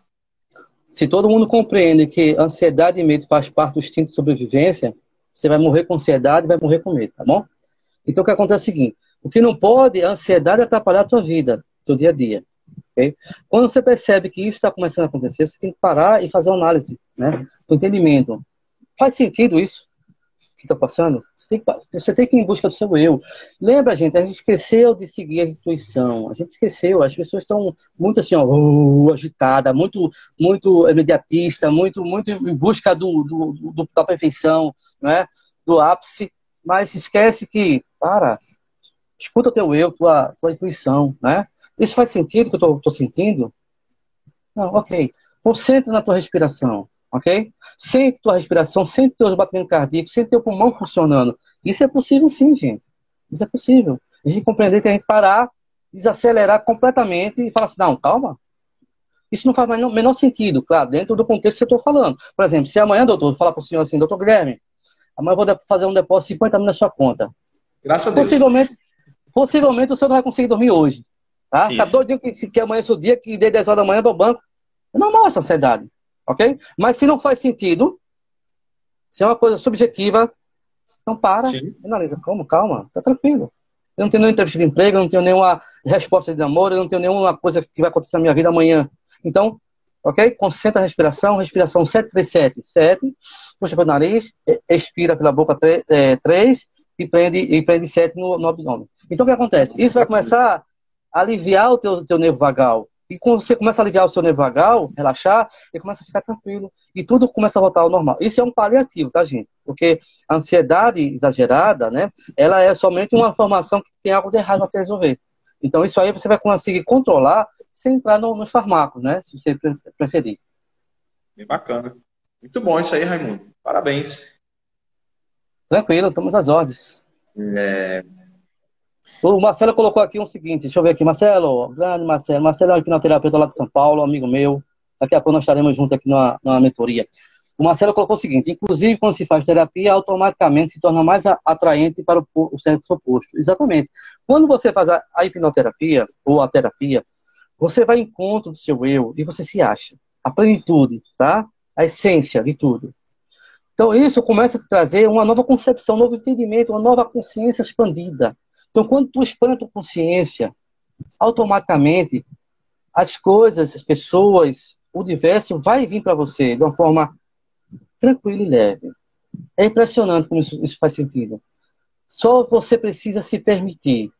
Se todo mundo compreende que ansiedade e medo faz parte do instinto de sobrevivência, você vai morrer com ansiedade e vai morrer com medo, tá bom? Então o que acontece é o seguinte, o que não pode, a ansiedade é atrapalhar a tua vida, teu dia a dia. Okay? Quando você percebe que isso está começando a acontecer, você tem que parar e fazer uma análise, né? Do entendimento. Faz sentido isso que está passando? Você tem que ir em busca do seu eu. Lembra, gente, a gente esqueceu de seguir a intuição. A gente esqueceu. As pessoas estão muito assim, ó, agitada, muito imediatista, muito em busca da perfeição, né? Do ápice. Mas se esquece que, escuta teu eu, tua intuição, né? Isso faz sentido que eu estou sentindo? Não, ok. Concentra na tua respiração, ok? Sente tua respiração, sente teus batimentos cardíacos, sente teu pulmão funcionando. Isso é possível sim, gente. Isso é possível. A gente compreender que a gente parar, desacelerar completamente e falar assim, não, calma. Isso não faz o menor sentido, claro, dentro do contexto que eu estou falando. Por exemplo, se amanhã, doutor, eu falar para o senhor assim, doutor Guilherme, amanhã eu vou fazer um depósito de 50 mil na sua conta. Graças a Deus. Possivelmente o senhor não vai conseguir dormir hoje. Tá? Fica doidinho que amanhã é o seu dia, que dê 10 horas da manhã para o banco. É normal essa ansiedade, ok? Mas se não faz sentido, se é uma coisa subjetiva, então analisa, calma, tá tranquilo. Eu não tenho nenhuma entrevista de emprego, eu não tenho nenhuma resposta de namoro, eu não tenho nenhuma coisa que vai acontecer na minha vida amanhã. Então, ok? Concentra a respiração 737, 7, puxa pelo nariz, expira pela boca 3 e prende 7 no abdômen. Então o que acontece? Isso vai começar a aliviar o teu nervo vagal. E quando você começa a aliviar o seu nervo vagal, relaxar, ele começa a ficar tranquilo. E tudo começa a voltar ao normal. Isso é um paliativo, tá, gente? Porque a ansiedade exagerada, né? Ela é somente uma informação que tem algo de errado para você resolver. Então isso aí você vai conseguir controlar sem entrar nos fármacos, né? Se você preferir. Bem bacana. Muito bom isso aí, Raimundo. Parabéns. Tranquilo, estamos às ordens. O Marcelo colocou aqui o seguinte, deixa eu ver aqui, Marcelo, grande Marcelo. Marcelo é um hipnoterapeuta lá de São Paulo, amigo meu. Daqui a pouco nós estaremos juntos aqui na mentoria. O Marcelo colocou o seguinte, inclusive quando se faz terapia, automaticamente se torna mais atraente para o sexo oposto. Exatamente. Quando você faz a hipnoterapia ou a terapia, você vai em encontro do seu eu e você se acha. a plenitude, tá? A essência de tudo. Então, isso começa a te trazer uma nova concepção, um novo entendimento, uma nova consciência expandida. Então, quando tu expande a tua consciência, automaticamente, as coisas, as pessoas, o universo vai vir para você de uma forma tranquila e leve. É impressionante como isso faz sentido. Só você precisa se permitir.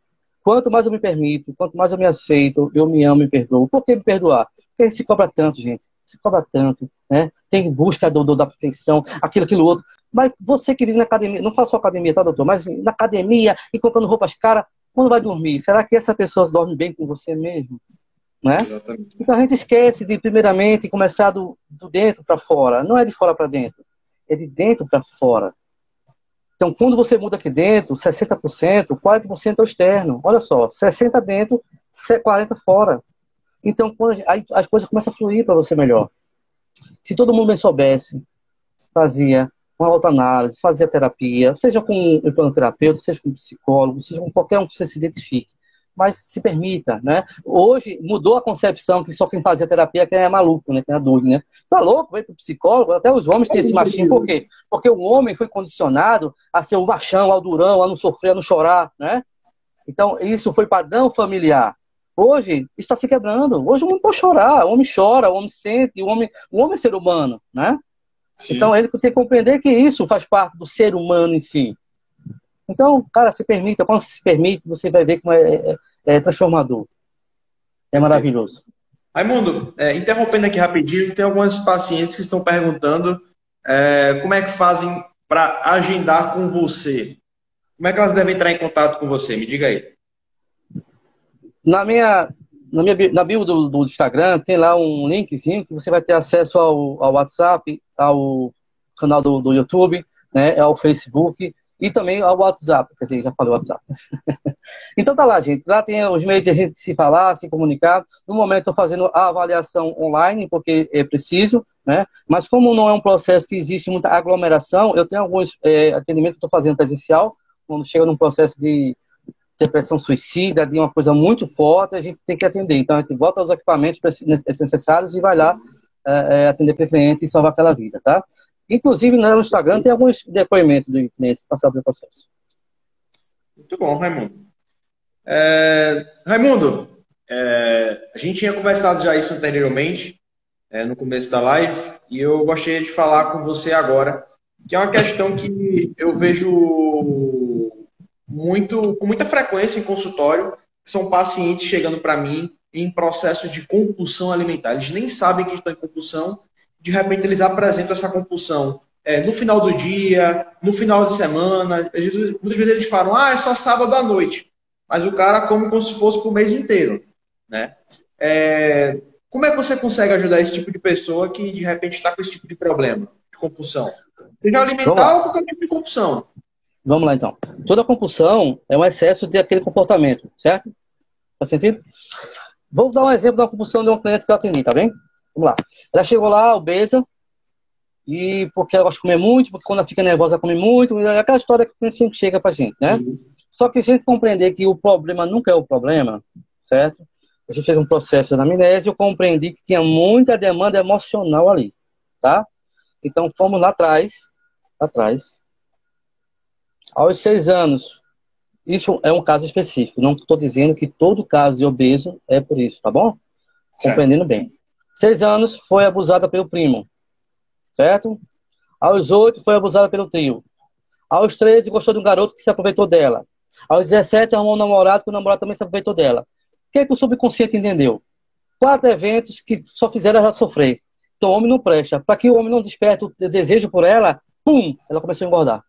Quanto mais eu me permito, quanto mais eu me aceito, eu me amo e perdoo. Por que me perdoar? Porque se cobra tanto, gente. Se cobra tanto, né? Tem busca da perfeição, aquilo, outro. Mas você que vive na academia, não faço academia, tá, doutor? Mas na academia e comprando roupas caras, quando vai dormir, será que essa pessoa dorme bem com você mesmo? Né? Então a gente esquece de, primeiramente, começar do dentro para fora. Não é de fora para dentro, é de dentro para fora. Então, quando você muda aqui dentro, 60%, 40% é o externo. Olha só, 60% dentro, 40% fora. Então, aí as coisas começam a fluir para você melhor. Se todo mundo bem soubesse, fazia uma autoanálise, fazia terapia, seja com um hipnoterapeuta, seja com um psicólogo, seja com qualquer um que você se identifique. Mas se permita, né? Hoje mudou a concepção que só quem fazia terapia é quem é maluco, né? Quem é doido, né? Tá louco, vai pro psicólogo, até os homens têm esse machismo, por quê? Porque o homem foi condicionado a ser o machão, ao durão, a não sofrer, a não chorar, né? Então, isso foi padrão familiar. Hoje, isso está se quebrando. Hoje o homem pode chorar, o homem chora, o homem sente, o homem é ser humano, né? Sim. Então, ele tem que compreender que isso faz parte do ser humano em si. Então, cara, se permita. Quando você se permite, você vai ver como é transformador. É maravilhoso. Raimundo, interrompendo aqui rapidinho, tem algumas pacientes que estão perguntando como é que fazem para agendar com você. Como é que elas devem entrar em contato com você? Me diga aí. Na bio do Instagram tem lá um linkzinho que você vai ter acesso ao WhatsApp, ao canal do YouTube, né, ao Facebook e também ao WhatsApp. Quer dizer, já falei WhatsApp. Então tá lá, gente. Lá tem os meios de a gente se falar, se comunicar. No momento estou fazendo a avaliação online, porque é preciso, né? Mas como não é um processo que existe muita aglomeração, eu tenho alguns atendimentos que estou fazendo presencial, quando chega num processo de depressão suicida, de uma coisa muito forte, a gente tem que atender. Então, a gente bota os equipamentos necessários e vai lá atender para o cliente e salvar aquela vida, tá? Inclusive, no Instagram tem alguns depoimentos de clientes que passaram pelo processo. Muito bom, Raimundo. Raimundo, a gente tinha conversado já isso anteriormente, no começo da live, e eu gostaria de falar com você agora, que é uma questão que eu vejo com muita frequência em consultório, são pacientes chegando para mim em processos de compulsão alimentar. Eles nem sabem que estão em compulsão, de repente eles apresentam essa compulsão no final do dia, no final de semana. Muitas vezes eles falam, é só sábado à noite. Mas o cara come como se fosse pro mês inteiro, né? Como é que você consegue ajudar esse tipo de pessoa que de repente está com esse tipo de problema, de compulsão? Seja alimentar ou qualquer tipo de compulsão. Vamos lá, então. Toda compulsão é um excesso daquele comportamento, certo? Faz sentido? Vou dar um exemplo da compulsão de uma cliente que eu atendi, tá bem? Vamos lá. Ela chegou lá, obesa, e porque ela gosta de comer muito, porque quando ela fica nervosa, ela come muito, aquela história que o cliente sempre chega pra gente, né? Só que a gente compreender que o problema nunca é o problema, certo? A gente fez um processo de anamnese e eu compreendi que tinha muita demanda emocional ali, tá? Então fomos lá atrás, aos 6 anos. Isso é um caso específico. Não estou dizendo que todo caso de obeso é por isso, tá bom? Certo. Compreendendo bem. 6 anos foi abusada pelo primo, certo? Aos 8 foi abusada pelo tio. Aos 13 gostou de um garoto que se aproveitou dela. Aos 17 arrumou um namorado que o namorado também se aproveitou dela. O que é que o subconsciente entendeu? 4 eventos que só fizeram ela sofrer. Então o homem não presta. Para que o homem não desperte o desejo por ela, pum, ela começou a engordar.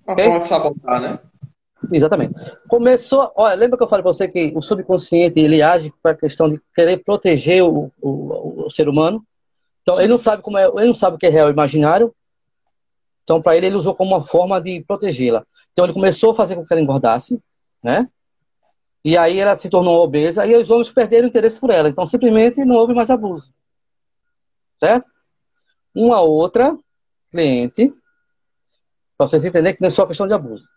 Uma forma de sabotar, né? Exatamente. Começou... Olha, lembra que eu falei para você que o subconsciente ele age para a questão de querer proteger o ser humano? Então, sim, ele não sabe como é, ele não sabe o que é real e imaginário. Então, para ele usou como uma forma de protegê-la. Então, ele começou a fazer com que ela engordasse, né? E aí ela se tornou obesa e os homens perderam o interesse por ela. Então, simplesmente não houve mais abuso. Certo? Uma outra cliente, para vocês entenderem que não é só questão de abuso.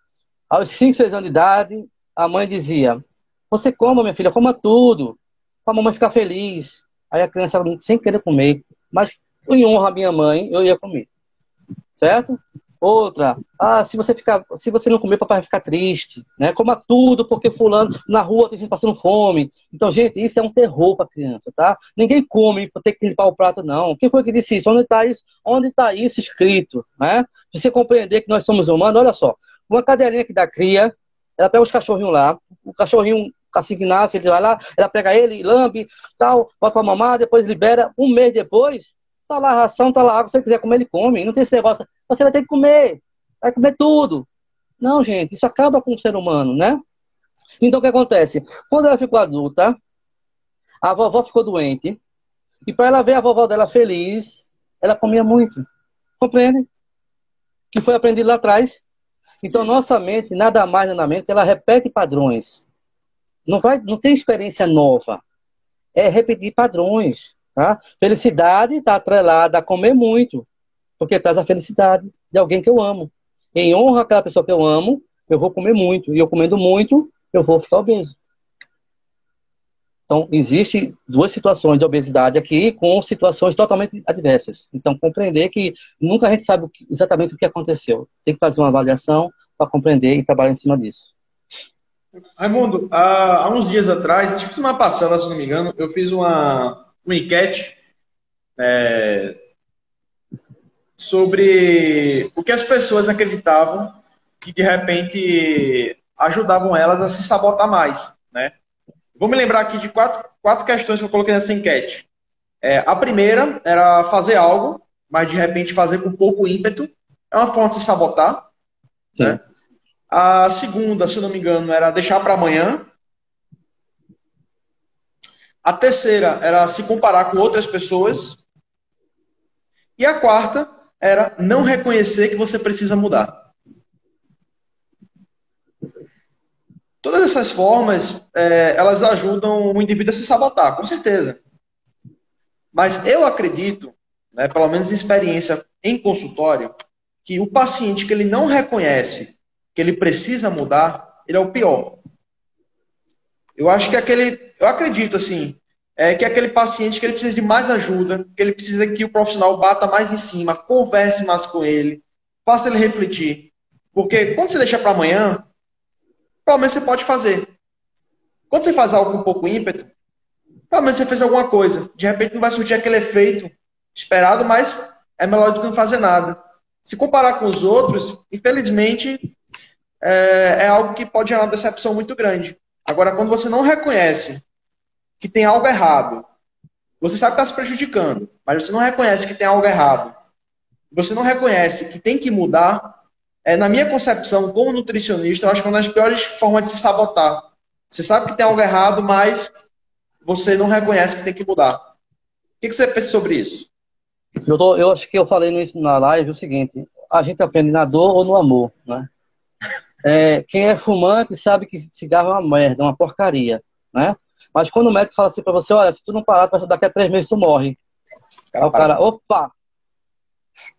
Aos 5, 6 anos de idade, a mãe dizia: você coma, minha filha, coma tudo, para a mamãe ficar feliz. Aí a criança, sem querer comer, mas em honra à minha mãe, eu ia comer. Certo? Outra, se você não comer, papai vai ficar triste, né? Coma tudo, porque fulano, na rua tem gente passando fome. Então, gente, isso é um terror para criança, tá? Ninguém come para ter que limpar o prato, não. Quem foi que disse isso? Onde está isso? Onde está isso escrito, né? Se você compreender que nós somos humanos, olha só, uma cadelinha que dá cria, ela pega os cachorrinhos lá, o cachorrinho assim que nasce, ele vai lá, ela pega ele, lambe, tal, bota pra mamar, depois libera, um mês depois, tá lá a ração, tá lá a água, se você quiser comer, ele come. Não tem esse negócio, você vai ter que comer, vai comer tudo. Não, gente, isso acaba com o ser humano, né? Então, o que acontece? Quando ela ficou adulta, a vovó ficou doente, e para ela ver a vovó dela feliz, ela comia muito. Compreende? Que foi aprendido lá atrás. Então, nossa mente, nada mais, nada menos, ela repete padrões. Não tem experiência nova. É repetir padrões. Tá? Felicidade está atrelada a comer muito, porque traz a felicidade de alguém que eu amo. Em honra àquela pessoa que eu amo, eu vou comer muito. E eu comendo muito, eu vou ficar obeso. Então, existem duas situações de obesidade aqui com situações totalmente adversas. Então, compreender que nunca a gente sabe exatamente o que aconteceu. Tem que fazer uma avaliação para compreender e trabalhar em cima disso. Raimundo, há uns dias atrás, acho que semana passada, se não me engano, eu fiz uma enquete sobre o que as pessoas acreditavam que, de repente, ajudavam elas a se sabotar mais, né? Vou me lembrar aqui de quatro questões que eu coloquei nessa enquete. A primeira era fazer algo, mas de repente fazer com pouco ímpeto. É uma forma de se sabotar. Né? A segunda, se eu não me engano, era deixar para amanhã. A terceira era se comparar com outras pessoas. E a quarta era não reconhecer que você precisa mudar. Todas essas formas, elas ajudam o indivíduo a se sabotar, com certeza. Mas eu acredito, né, pelo menos em experiência em consultório, que o paciente que ele não reconhece que ele precisa mudar, ele é o pior. Eu acho que eu acredito assim, que aquele paciente que ele precisa de mais ajuda, que ele precisa que o profissional bata mais em cima, converse mais com ele, faça ele refletir. Porque quando você deixa para amanhã, pelo menos você pode fazer. Quando você faz algo com pouco ímpeto, pelo menos você fez alguma coisa. De repente não vai surgir aquele efeito esperado, mas é melhor do que não fazer nada. Se comparar com os outros, infelizmente, é algo que pode gerar uma decepção muito grande. Agora, quando você não reconhece que tem algo errado, você sabe que está se prejudicando, mas você não reconhece que tem algo errado, você não reconhece que tem que mudar, na minha concepção, como nutricionista, eu acho que é uma das piores formas de se sabotar. Você sabe que tem algo errado, mas você não reconhece que tem que mudar. O que você pensa sobre isso? Eu acho que eu falei na live o seguinte: a gente aprende na dor ou no amor, né? Quem é fumante sabe que cigarro é uma merda, uma porcaria, né? Mas quando o médico fala assim pra você, olha, se tu não parar, daqui a 3 meses tu morre. Aí o cara, opa,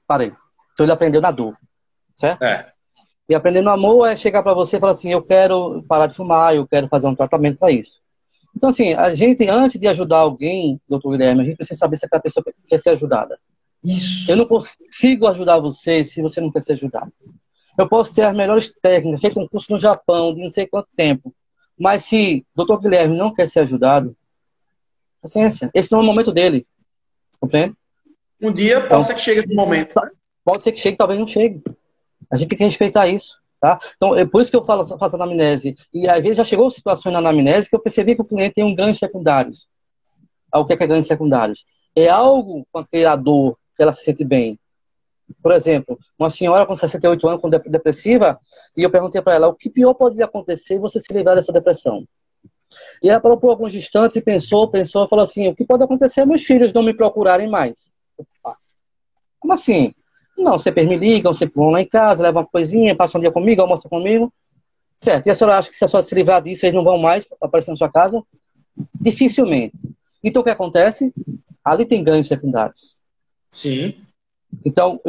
parei. Então ele aprendeu na dor, certo? E aprender no amor é chegar pra você e falar assim, eu quero parar de fumar, eu quero fazer um tratamento pra isso. Então assim, a gente, antes de ajudar alguém, doutor Guilherme, a gente precisa saber se aquela pessoa quer ser ajudada. Isso. Eu não consigo ajudar você se você não quer ser ajudado. Eu posso ter as melhores técnicas, feito um curso no Japão de não sei quanto tempo. Mas se o doutor Guilherme não quer ser ajudado, paciência, esse não é o momento dele. Compreende? Um dia pode ser que chegue esse momento. Pode ser que chegue, talvez não chegue. A gente tem que respeitar isso. Tá? Então, é por isso que eu faço anamnese. E às vezes já chegou situações na anamnese que eu percebi que o cliente tem ganhos secundários. O que é ganhos secundários? É algo com aquela dor que ela se sente bem. Por exemplo, uma senhora com 68 anos, com depressiva, e eu perguntei para ela, o que pior pode acontecer você se livrar dessa depressão? E ela parou por alguns instantes e pensou, e falou assim, o que pode acontecer é meus filhos não me procurarem mais. Como assim? Não, sempre me ligam, sempre vão lá em casa, levam uma coisinha, passam um dia comigo, almoçam comigo. Certo, e a senhora acha que se a senhora se livrar disso, eles não vão mais aparecer na sua casa? Dificilmente. Então o que acontece? Ali tem ganhos secundários. Sim. Então,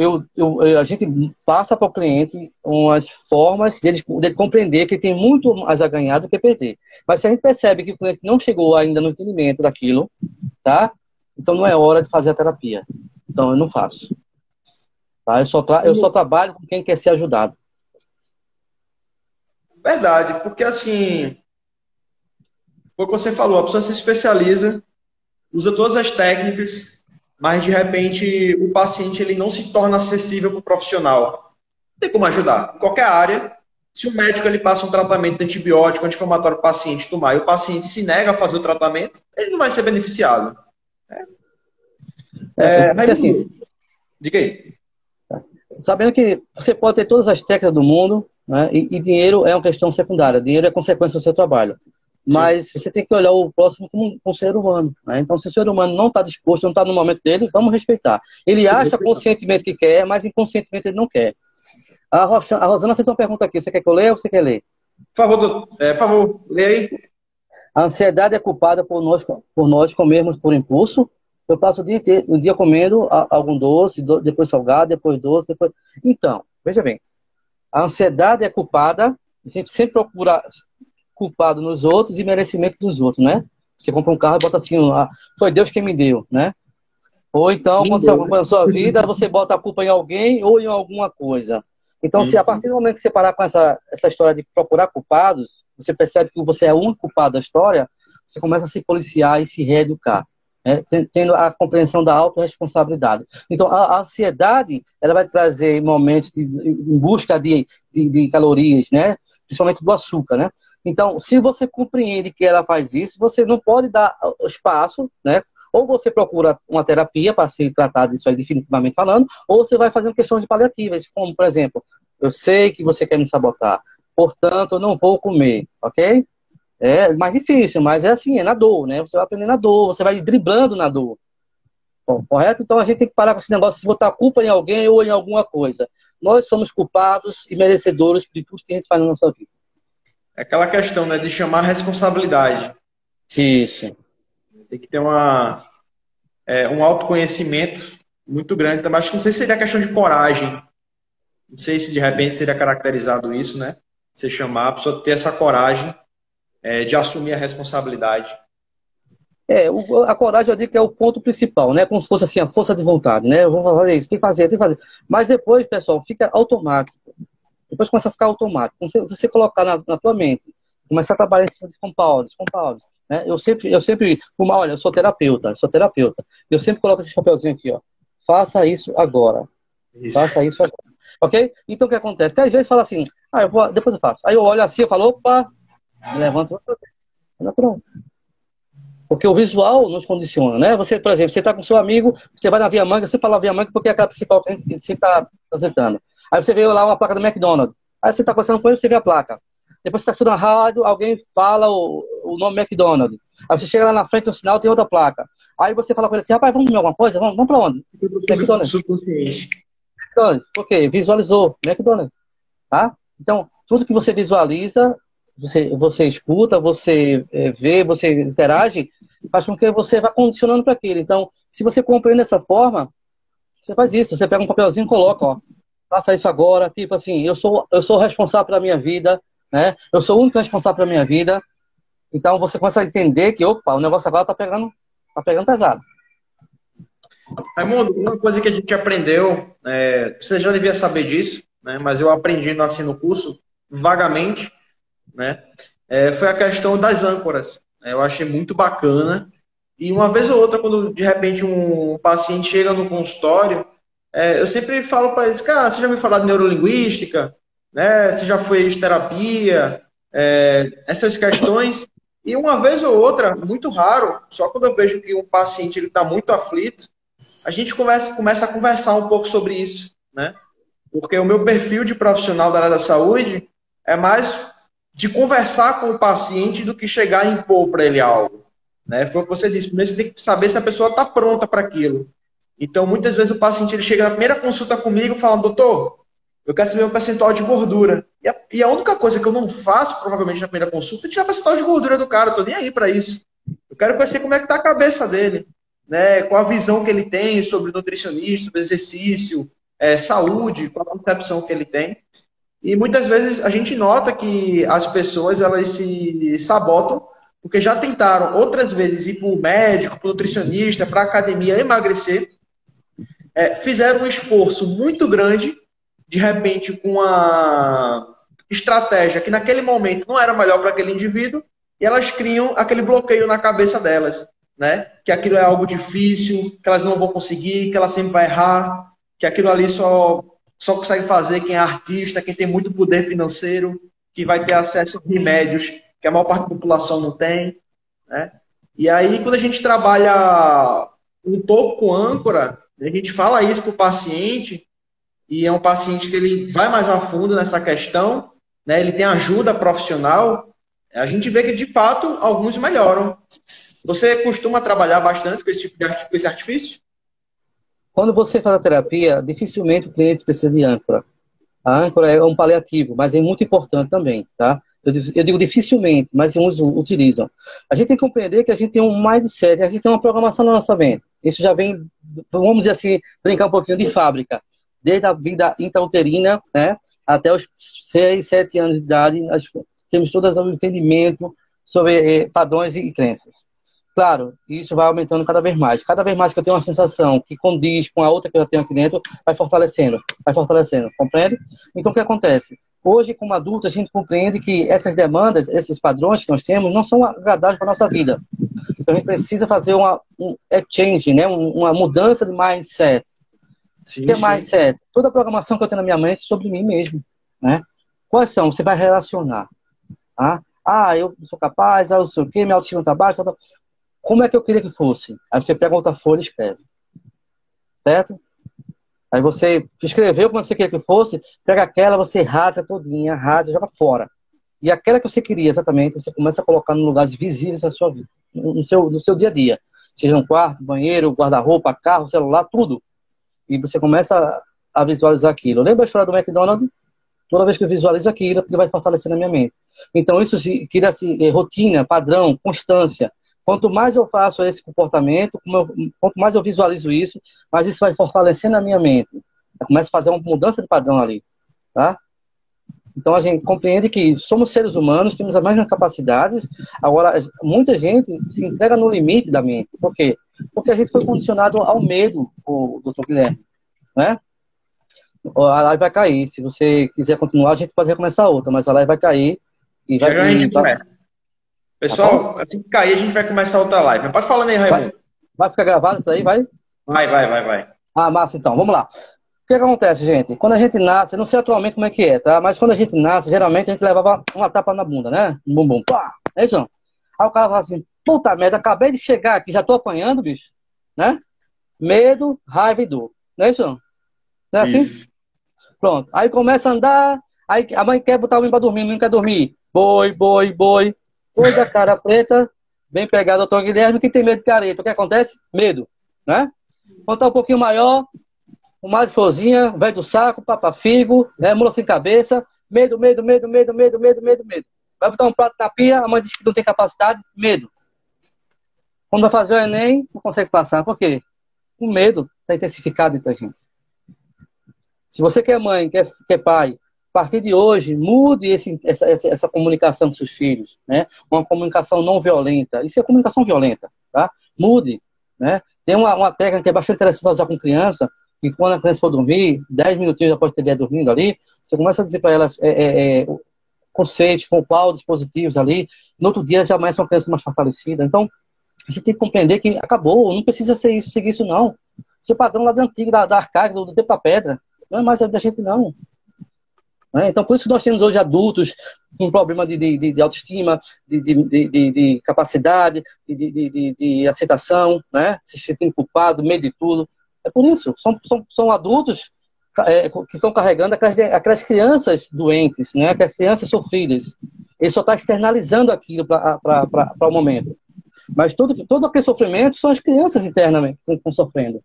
a gente passa para o cliente umas formas dele compreender que tem muito mais a ganhar do que perder. Mas se a gente percebe que o cliente não chegou ainda no entendimento daquilo, tá? então não é hora de fazer a terapia. Então eu não faço. Tá? Eu só trabalho com quem quer ser ajudado. Verdade, porque assim, foi o que você falou, a pessoa se especializa, usa todas as técnicas, mas de repente o paciente ele não se torna acessível para o profissional. Não tem como ajudar. Em qualquer área, se o médico ele passa um tratamento antibiótico, anti-inflamatório para o paciente tomar, e o paciente se nega a fazer o tratamento, ele não vai ser beneficiado. Porque assim, Raimundo, diga aí. sabendo que você pode ter todas as técnicas do mundo, né, e dinheiro é uma questão secundária, dinheiro é consequência do seu trabalho. Sim. Mas você tem que olhar o próximo como um ser humano. Né? Então, se o ser humano não está disposto, não está no momento dele, vamos respeitar. Ele acha conscientemente que quer, mas inconscientemente ele não quer. A Rosana fez uma pergunta aqui. Você quer que eu leia ou você quer ler? Por favor, lê aí. A ansiedade é culpada por nós comermos por impulso. Eu passo o dia comendo algum doce, depois salgado, depois doce, depois... Então, veja bem. A ansiedade é culpada, sempre procura culpado nos outros e merecimento dos outros, né? Você compra um carro e bota assim, foi Deus quem me deu, né? Ou então, quando você acompanha a sua vida, você bota a culpa em alguém ou em alguma coisa. Então, se a partir do momento que você parar com essa história de procurar culpados, você percebe que você é o único culpado da história, você começa a se policiar e se reeducar, né? Tendo a compreensão da autorresponsabilidade. Então, a ansiedade, ela vai trazer momentos em busca de calorias, né? Principalmente do açúcar, né? Então, se você compreende que ela faz isso, você não pode dar espaço, né? Ou você procura uma terapia para se tratar disso aí definitivamente falando, ou você vai fazendo questões de paliativas, como, por exemplo, eu sei que você quer me sabotar, portanto, eu não vou comer, ok? É mais difícil, mas é assim, é na dor, né? Você vai aprender na dor, você vai driblando na dor. Bom, correto? Então a gente tem que parar com esse negócio de botar culpa em alguém ou em alguma coisa. Nós somos culpados e merecedores de tudo que a gente faz na nossa vida. É aquela questão, né, de chamar a responsabilidade. Isso. Tem que ter um autoconhecimento muito grande também. Acho que não sei se seria questão de coragem. Não sei se de repente seria caracterizado isso, né? Você chamar a pessoa ter essa coragem de assumir a responsabilidade. A coragem eu digo que é o ponto principal, né? Como se fosse assim, a força de vontade, né? Eu vou fazer isso, tem que fazer, tem que fazer. Mas depois, pessoal, fica automático. Depois começa a ficar automático. Quando você colocar na tua mente, começar a trabalhar em cima dos compounds, né? Olha, eu sou terapeuta. Eu sempre coloco esse papelzinho aqui, ó. Faça isso agora. Isso. Faça isso agora. Ok? Então o que acontece? Que às vezes fala assim, depois eu faço. Aí eu olho assim, eu falo, opa, me levanto, pronto. Porque o visual nos condiciona, né? Você, por exemplo, você está com seu amigo, você vai na Via Manga, você fala Via Manga porque é aquela principal que a gente sempre está apresentando. Aí você vê lá uma placa do McDonald's. Aí você está conversando com ele, você vê a placa. Depois você está na rádio, alguém fala o nome McDonald's. Aí você chega lá na frente do sinal, tem outra placa. Aí você fala com ele assim, rapaz, vamos comer alguma coisa? Vamos para onde? McDonald's. Subconsciente. McDonald's. Por quê? Visualizou. McDonald's. Tá? Então, tudo que você visualiza, você escuta, você vê, você interage, faz com que você vá condicionando para aquilo. Então, se você compreende dessa forma, você faz isso. Você pega um papelzinho e coloca, ó. Faça isso agora. Tipo assim, eu sou responsável pela minha vida, né? Eu sou o único responsável pela minha vida. Então, você começa a entender que, opa, o negócio agora tá pegando pesado. Raimundo, uma coisa que a gente aprendeu, você já devia saber disso, né? Mas eu aprendi assim no curso, vagamente, né? Foi a questão das âncoras. Eu achei muito bacana. E uma vez ou outra, quando de repente um paciente chega no consultório, eu sempre falo para eles, cara, você já me falou de neurolinguística, né? Você já fez terapia, essas questões. E uma vez ou outra, muito raro, só quando eu vejo que um paciente está muito aflito, a gente começa a conversar um pouco sobre isso, né? Porque o meu perfil de profissional da área da saúde é mais de conversar com o paciente do que chegar a impor para ele algo, né? Foi o que você disse, primeiro você tem que saber se a pessoa está pronta para aquilo. Então, muitas vezes o paciente ele chega na primeira consulta comigo falando, doutor, eu quero saber o percentual de gordura. E a única coisa que eu não faço, provavelmente, na primeira consulta, é tirar o percentual de gordura do cara. Eu tô nem aí para isso. Eu quero conhecer como é que tá a cabeça dele, né? Qual a visão que ele tem sobre nutricionista, sobre exercício, saúde, qual a concepção que ele tem. E muitas vezes a gente nota que as pessoas elas se sabotam porque já tentaram outras vezes ir para o médico, para o nutricionista, para a academia emagrecer, fizeram um esforço muito grande, de repente com uma estratégia que naquele momento não era melhor para aquele indivíduo, e elas criam aquele bloqueio na cabeça delas, né? Que aquilo é algo difícil, que elas não vão conseguir, que ela sempre vai errar, que aquilo ali só consegue fazer quem é artista, quem tem muito poder financeiro, que vai ter acesso a remédios que a maior parte da população não tem, né? E aí, quando a gente trabalha um pouco com âncora, a gente fala isso para o paciente, e é um paciente que ele vai mais a fundo nessa questão, né? Ele tem ajuda profissional, a gente vê que, de fato, alguns melhoram. Você costuma trabalhar bastante com esse tipo com esse artifício? Quando você faz a terapia, dificilmente o cliente precisa de âncora. A âncora é um paliativo, mas é muito importante também, tá? Eu digo dificilmente, mas uns utilizam. A gente tem que compreender que a gente tem um mindset, a gente tem uma programação na nossa mente. Isso já vem, vamos dizer assim, brincar um pouquinho de fábrica. Desde a vida intrauterina, né, até os 6, 7 anos de idade, nós temos todo o entendimento sobre padrões e crenças. Claro, isso vai aumentando cada vez mais. Cada vez mais que eu tenho uma sensação que condiz com a outra que eu já tenho aqui dentro, vai fortalecendo, compreende? Então, o que acontece? Hoje, como adulto, a gente compreende que essas demandas, esses padrões que nós temos, não são agradáveis para a nossa vida. Então, a gente precisa fazer um change, né? Uma mudança de mindset. Sim, O que é mindset? Toda a programação que eu tenho na minha mente sobre mim mesmo, né? Quais são? Você vai relacionar. Tá? Eu sou capaz, eu sei o quê, minha autoestima está baixa, como é que eu queria que fosse? Aí você pega outra folha e escreve. Certo? Aí você escreveu como você queria que fosse, pega aquela, você rasga todinha, rasga, joga fora. E aquela que você queria exatamente, você começa a colocar em lugares visíveis na sua vida, no seu dia a dia. Seja um quarto, banheiro, guarda-roupa, carro, celular, tudo. E você começa a visualizar aquilo. Lembra a história do McDonald's? Toda vez que eu visualizo aquilo, aquilo vai fortalecer na minha mente. Então isso cria rotina, padrão, constância. Quanto mais eu faço esse comportamento, quanto mais eu visualizo isso, mais isso vai fortalecer na minha mente. Eu começo a fazer uma mudança de padrão ali. Tá? Então a gente compreende que somos seres humanos, temos as mesmas capacidades. Agora, muita gente se entrega no limite da mente. Por quê? Porque a gente foi condicionado ao medo, o doutor Guilherme. Né? A live vai cair. Se você quiser continuar, a gente pode recomeçar outra, mas a live vai cair. E vai, Pessoal, assim que cair, a gente vai começar outra live. Pode falar aí, Raimundo. Vai ficar gravado isso aí, vai? Vai. Massa, então. Vamos lá. O que acontece, gente? Quando a gente nasce, eu não sei atualmente como é que é, tá? Mas quando a gente nasce, geralmente a gente levava uma tapa na bunda, né? Um bumbum. Pá! É isso não? Aí o cara fala assim, puta merda, acabei de chegar aqui, já tô apanhando, bicho. Né? Medo, raiva e dor. Não é isso não? Não é assim? Isso. Pronto. Aí começa a andar, aí a mãe quer botar o menino pra dormir, o menino quer dormir. Boi. Coisa cara preta, bem pegado, doutor Guilherme, que tem medo de careta. O que acontece? Medo, né? Quando tá um pouquinho maior, o mais de florzinha, velho do saco, papafigo, né? Mula sem cabeça, medo. Vai botar um prato na pia, a mãe diz que não tem capacidade, medo. Quando vai fazer o Enem, não consegue passar. Por quê? O medo está intensificado entre a gente. Se você que é mãe, quer pai, a partir de hoje, mude essa comunicação com seus filhos, né? Uma comunicação não violenta. Isso é comunicação violenta, tá? Mude, né? Tem uma técnica que é bastante interessante para usar com criança, que quando a criança for dormir, 10 minutinhos após ter dormindo ali, você começa a dizer para ela conceitos, com qual dispositivos ali, no outro dia já amanhece uma criança mais fortalecida. Então, a gente tem que compreender que acabou, não precisa ser isso, seguir isso não. Seu padrão lá do antigo, da arcaica, do tempo da pedra, não é mais da gente não. Então, por isso que nós temos hoje adultos com problema de autoestima, de capacidade, de aceitação, né? Se sentindo culpado, medo de tudo. É por isso. São adultos que estão carregando aquelas crianças doentes, né? Aquelas crianças sofridas. Ele só está externalizando aquilo para o momento. Mas todo aquele sofrimento são as crianças internamente que estão sofrendo.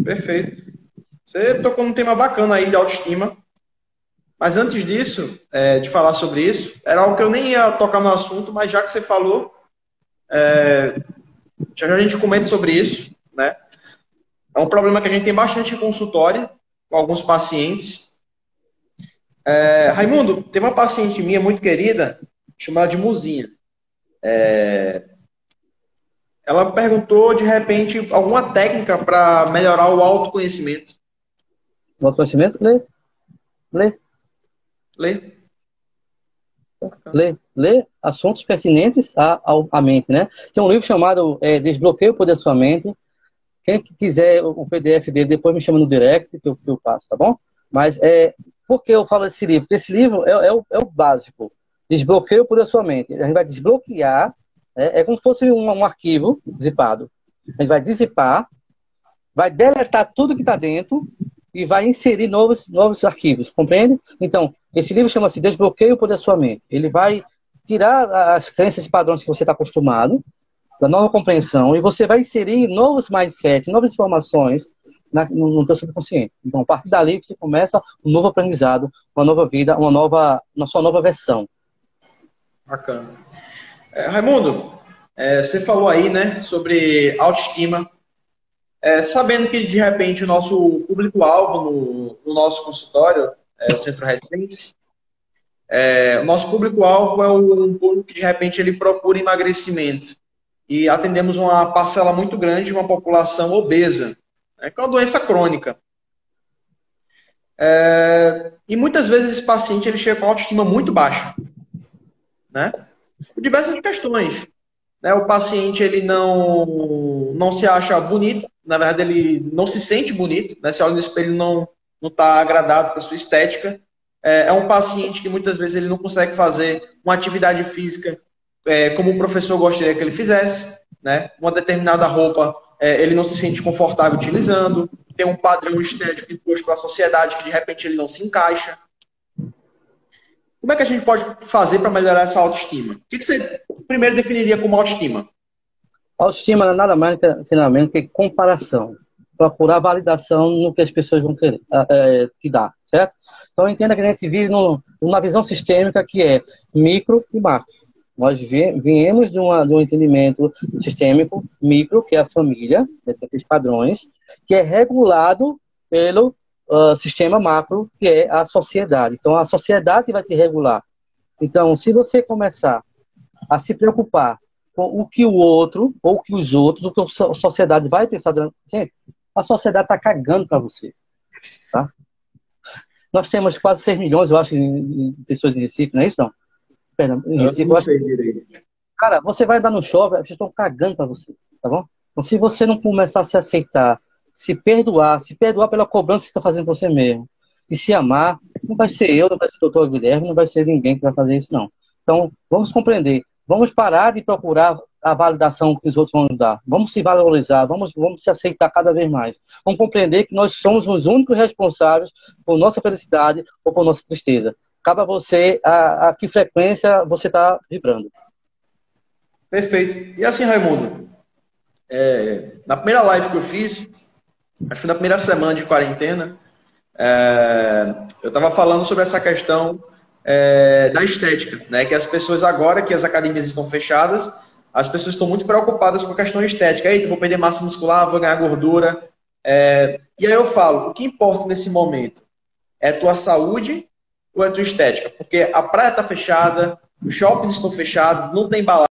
Perfeito. Você tocou num tema bacana aí de autoestima. Mas antes disso, de falar sobre isso, era algo que eu nem ia tocar no assunto, mas já que você falou, já a gente comenta sobre isso, né? É um problema que a gente tem bastante em consultório com alguns pacientes. Raimundo, tem uma paciente minha muito querida chamo ela de Muzinha. Ela perguntou, de repente, alguma técnica para melhorar o autoconhecimento. O autoconhecimento? Lê. Lê. Lê assuntos pertinentes à mente, né? Tem um livro chamado Desbloqueio o Poder da Sua Mente. Quem quiser o PDF dele, depois me chama no direct, que eu passo, tá bom? Mas por que eu falo desse livro? Porque esse livro é o básico. Desbloqueio o Poder da Sua Mente. A gente vai desbloquear, como se fosse um arquivo zipado. A gente vai dizipar, vai deletar tudo que está dentro e vai inserir novos arquivos, compreende? Então, esse livro chama-se Desbloqueio o Poder da Sua Mente. Ele vai tirar as crenças e padrões que você está acostumado, da nova compreensão, e você vai inserir novos mindsets, novas informações no teu subconsciente. Então, a partir dali, você começa um novo aprendizado, uma nova vida, na sua nova versão. Bacana. Raimundo, você falou aí, né, sobre autoestima. Sabendo que, de repente, o nosso público-alvo no nosso consultório, o Centro Residência, o nosso público-alvo é um público que, de repente, ele procura emagrecimento. E atendemos uma parcela muito grande de uma população obesa, né, que é uma doença crônica. E muitas vezes esse paciente ele chega com autoestima muito baixa, né? Por diversas questões. O paciente ele não se acha bonito, na verdade ele não se sente bonito, né? Se olha no espelho ele não está agradado com a sua estética. É um paciente que muitas vezes ele não consegue fazer uma atividade física como o professor gostaria que ele fizesse, né? Uma determinada roupa ele não se sente confortável utilizando, tem um padrão estético imposto pela sociedade que de repente ele não se encaixa. Como é que a gente pode fazer para melhorar essa autoestima? O que você primeiro definiria como autoestima? Autoestima não é nada mais que nada menos que comparação. Procurar validação no que as pessoas vão querer te dar, certo? Então entenda que a gente vive numa visão sistêmica que é micro e macro. Nós viemos de um entendimento sistêmico, micro, que é a família, tem aqueles padrões, que é regulado pelo sistema macro, que é a sociedade. Então, a sociedade vai te regular. Então, se você começar a se preocupar com o que o outro, ou o que os outros, o que a sociedade vai pensar... Gente, a sociedade está cagando para você. Tá? Nós temos quase 6 milhões, eu acho, de pessoas em Recife, não é isso, não? Perdão, em Recife, eu não sei direito. Cara, você vai andar no shopping, as pessoas estão cagando para você, tá bom? Então, se você não começar a se aceitar, se perdoar pela cobrança que está fazendo por você mesmo, e se amar, não vai ser eu, não vai ser o doutor Guilherme, não vai ser ninguém que vai fazer isso, não. Então, vamos compreender. Vamos parar de procurar a validação que os outros vão nos dar. Vamos se valorizar, vamos se aceitar cada vez mais. Vamos compreender que nós somos os únicos responsáveis por nossa felicidade ou por nossa tristeza. Cabe a você a que frequência você está vibrando. Perfeito. E assim, Raimundo, na primeira live que eu fiz, acho que foi na primeira semana de quarentena, eu estava falando sobre essa questão da estética, né? Que as pessoas agora que as academias estão fechadas, as pessoas estão muito preocupadas com a questão estética. Eita, vou perder massa muscular, vou ganhar gordura. E aí eu falo, o que importa nesse momento? É a tua saúde ou é a tua estética? Porque a praia está fechada, os shoppings estão fechados, não tem balada.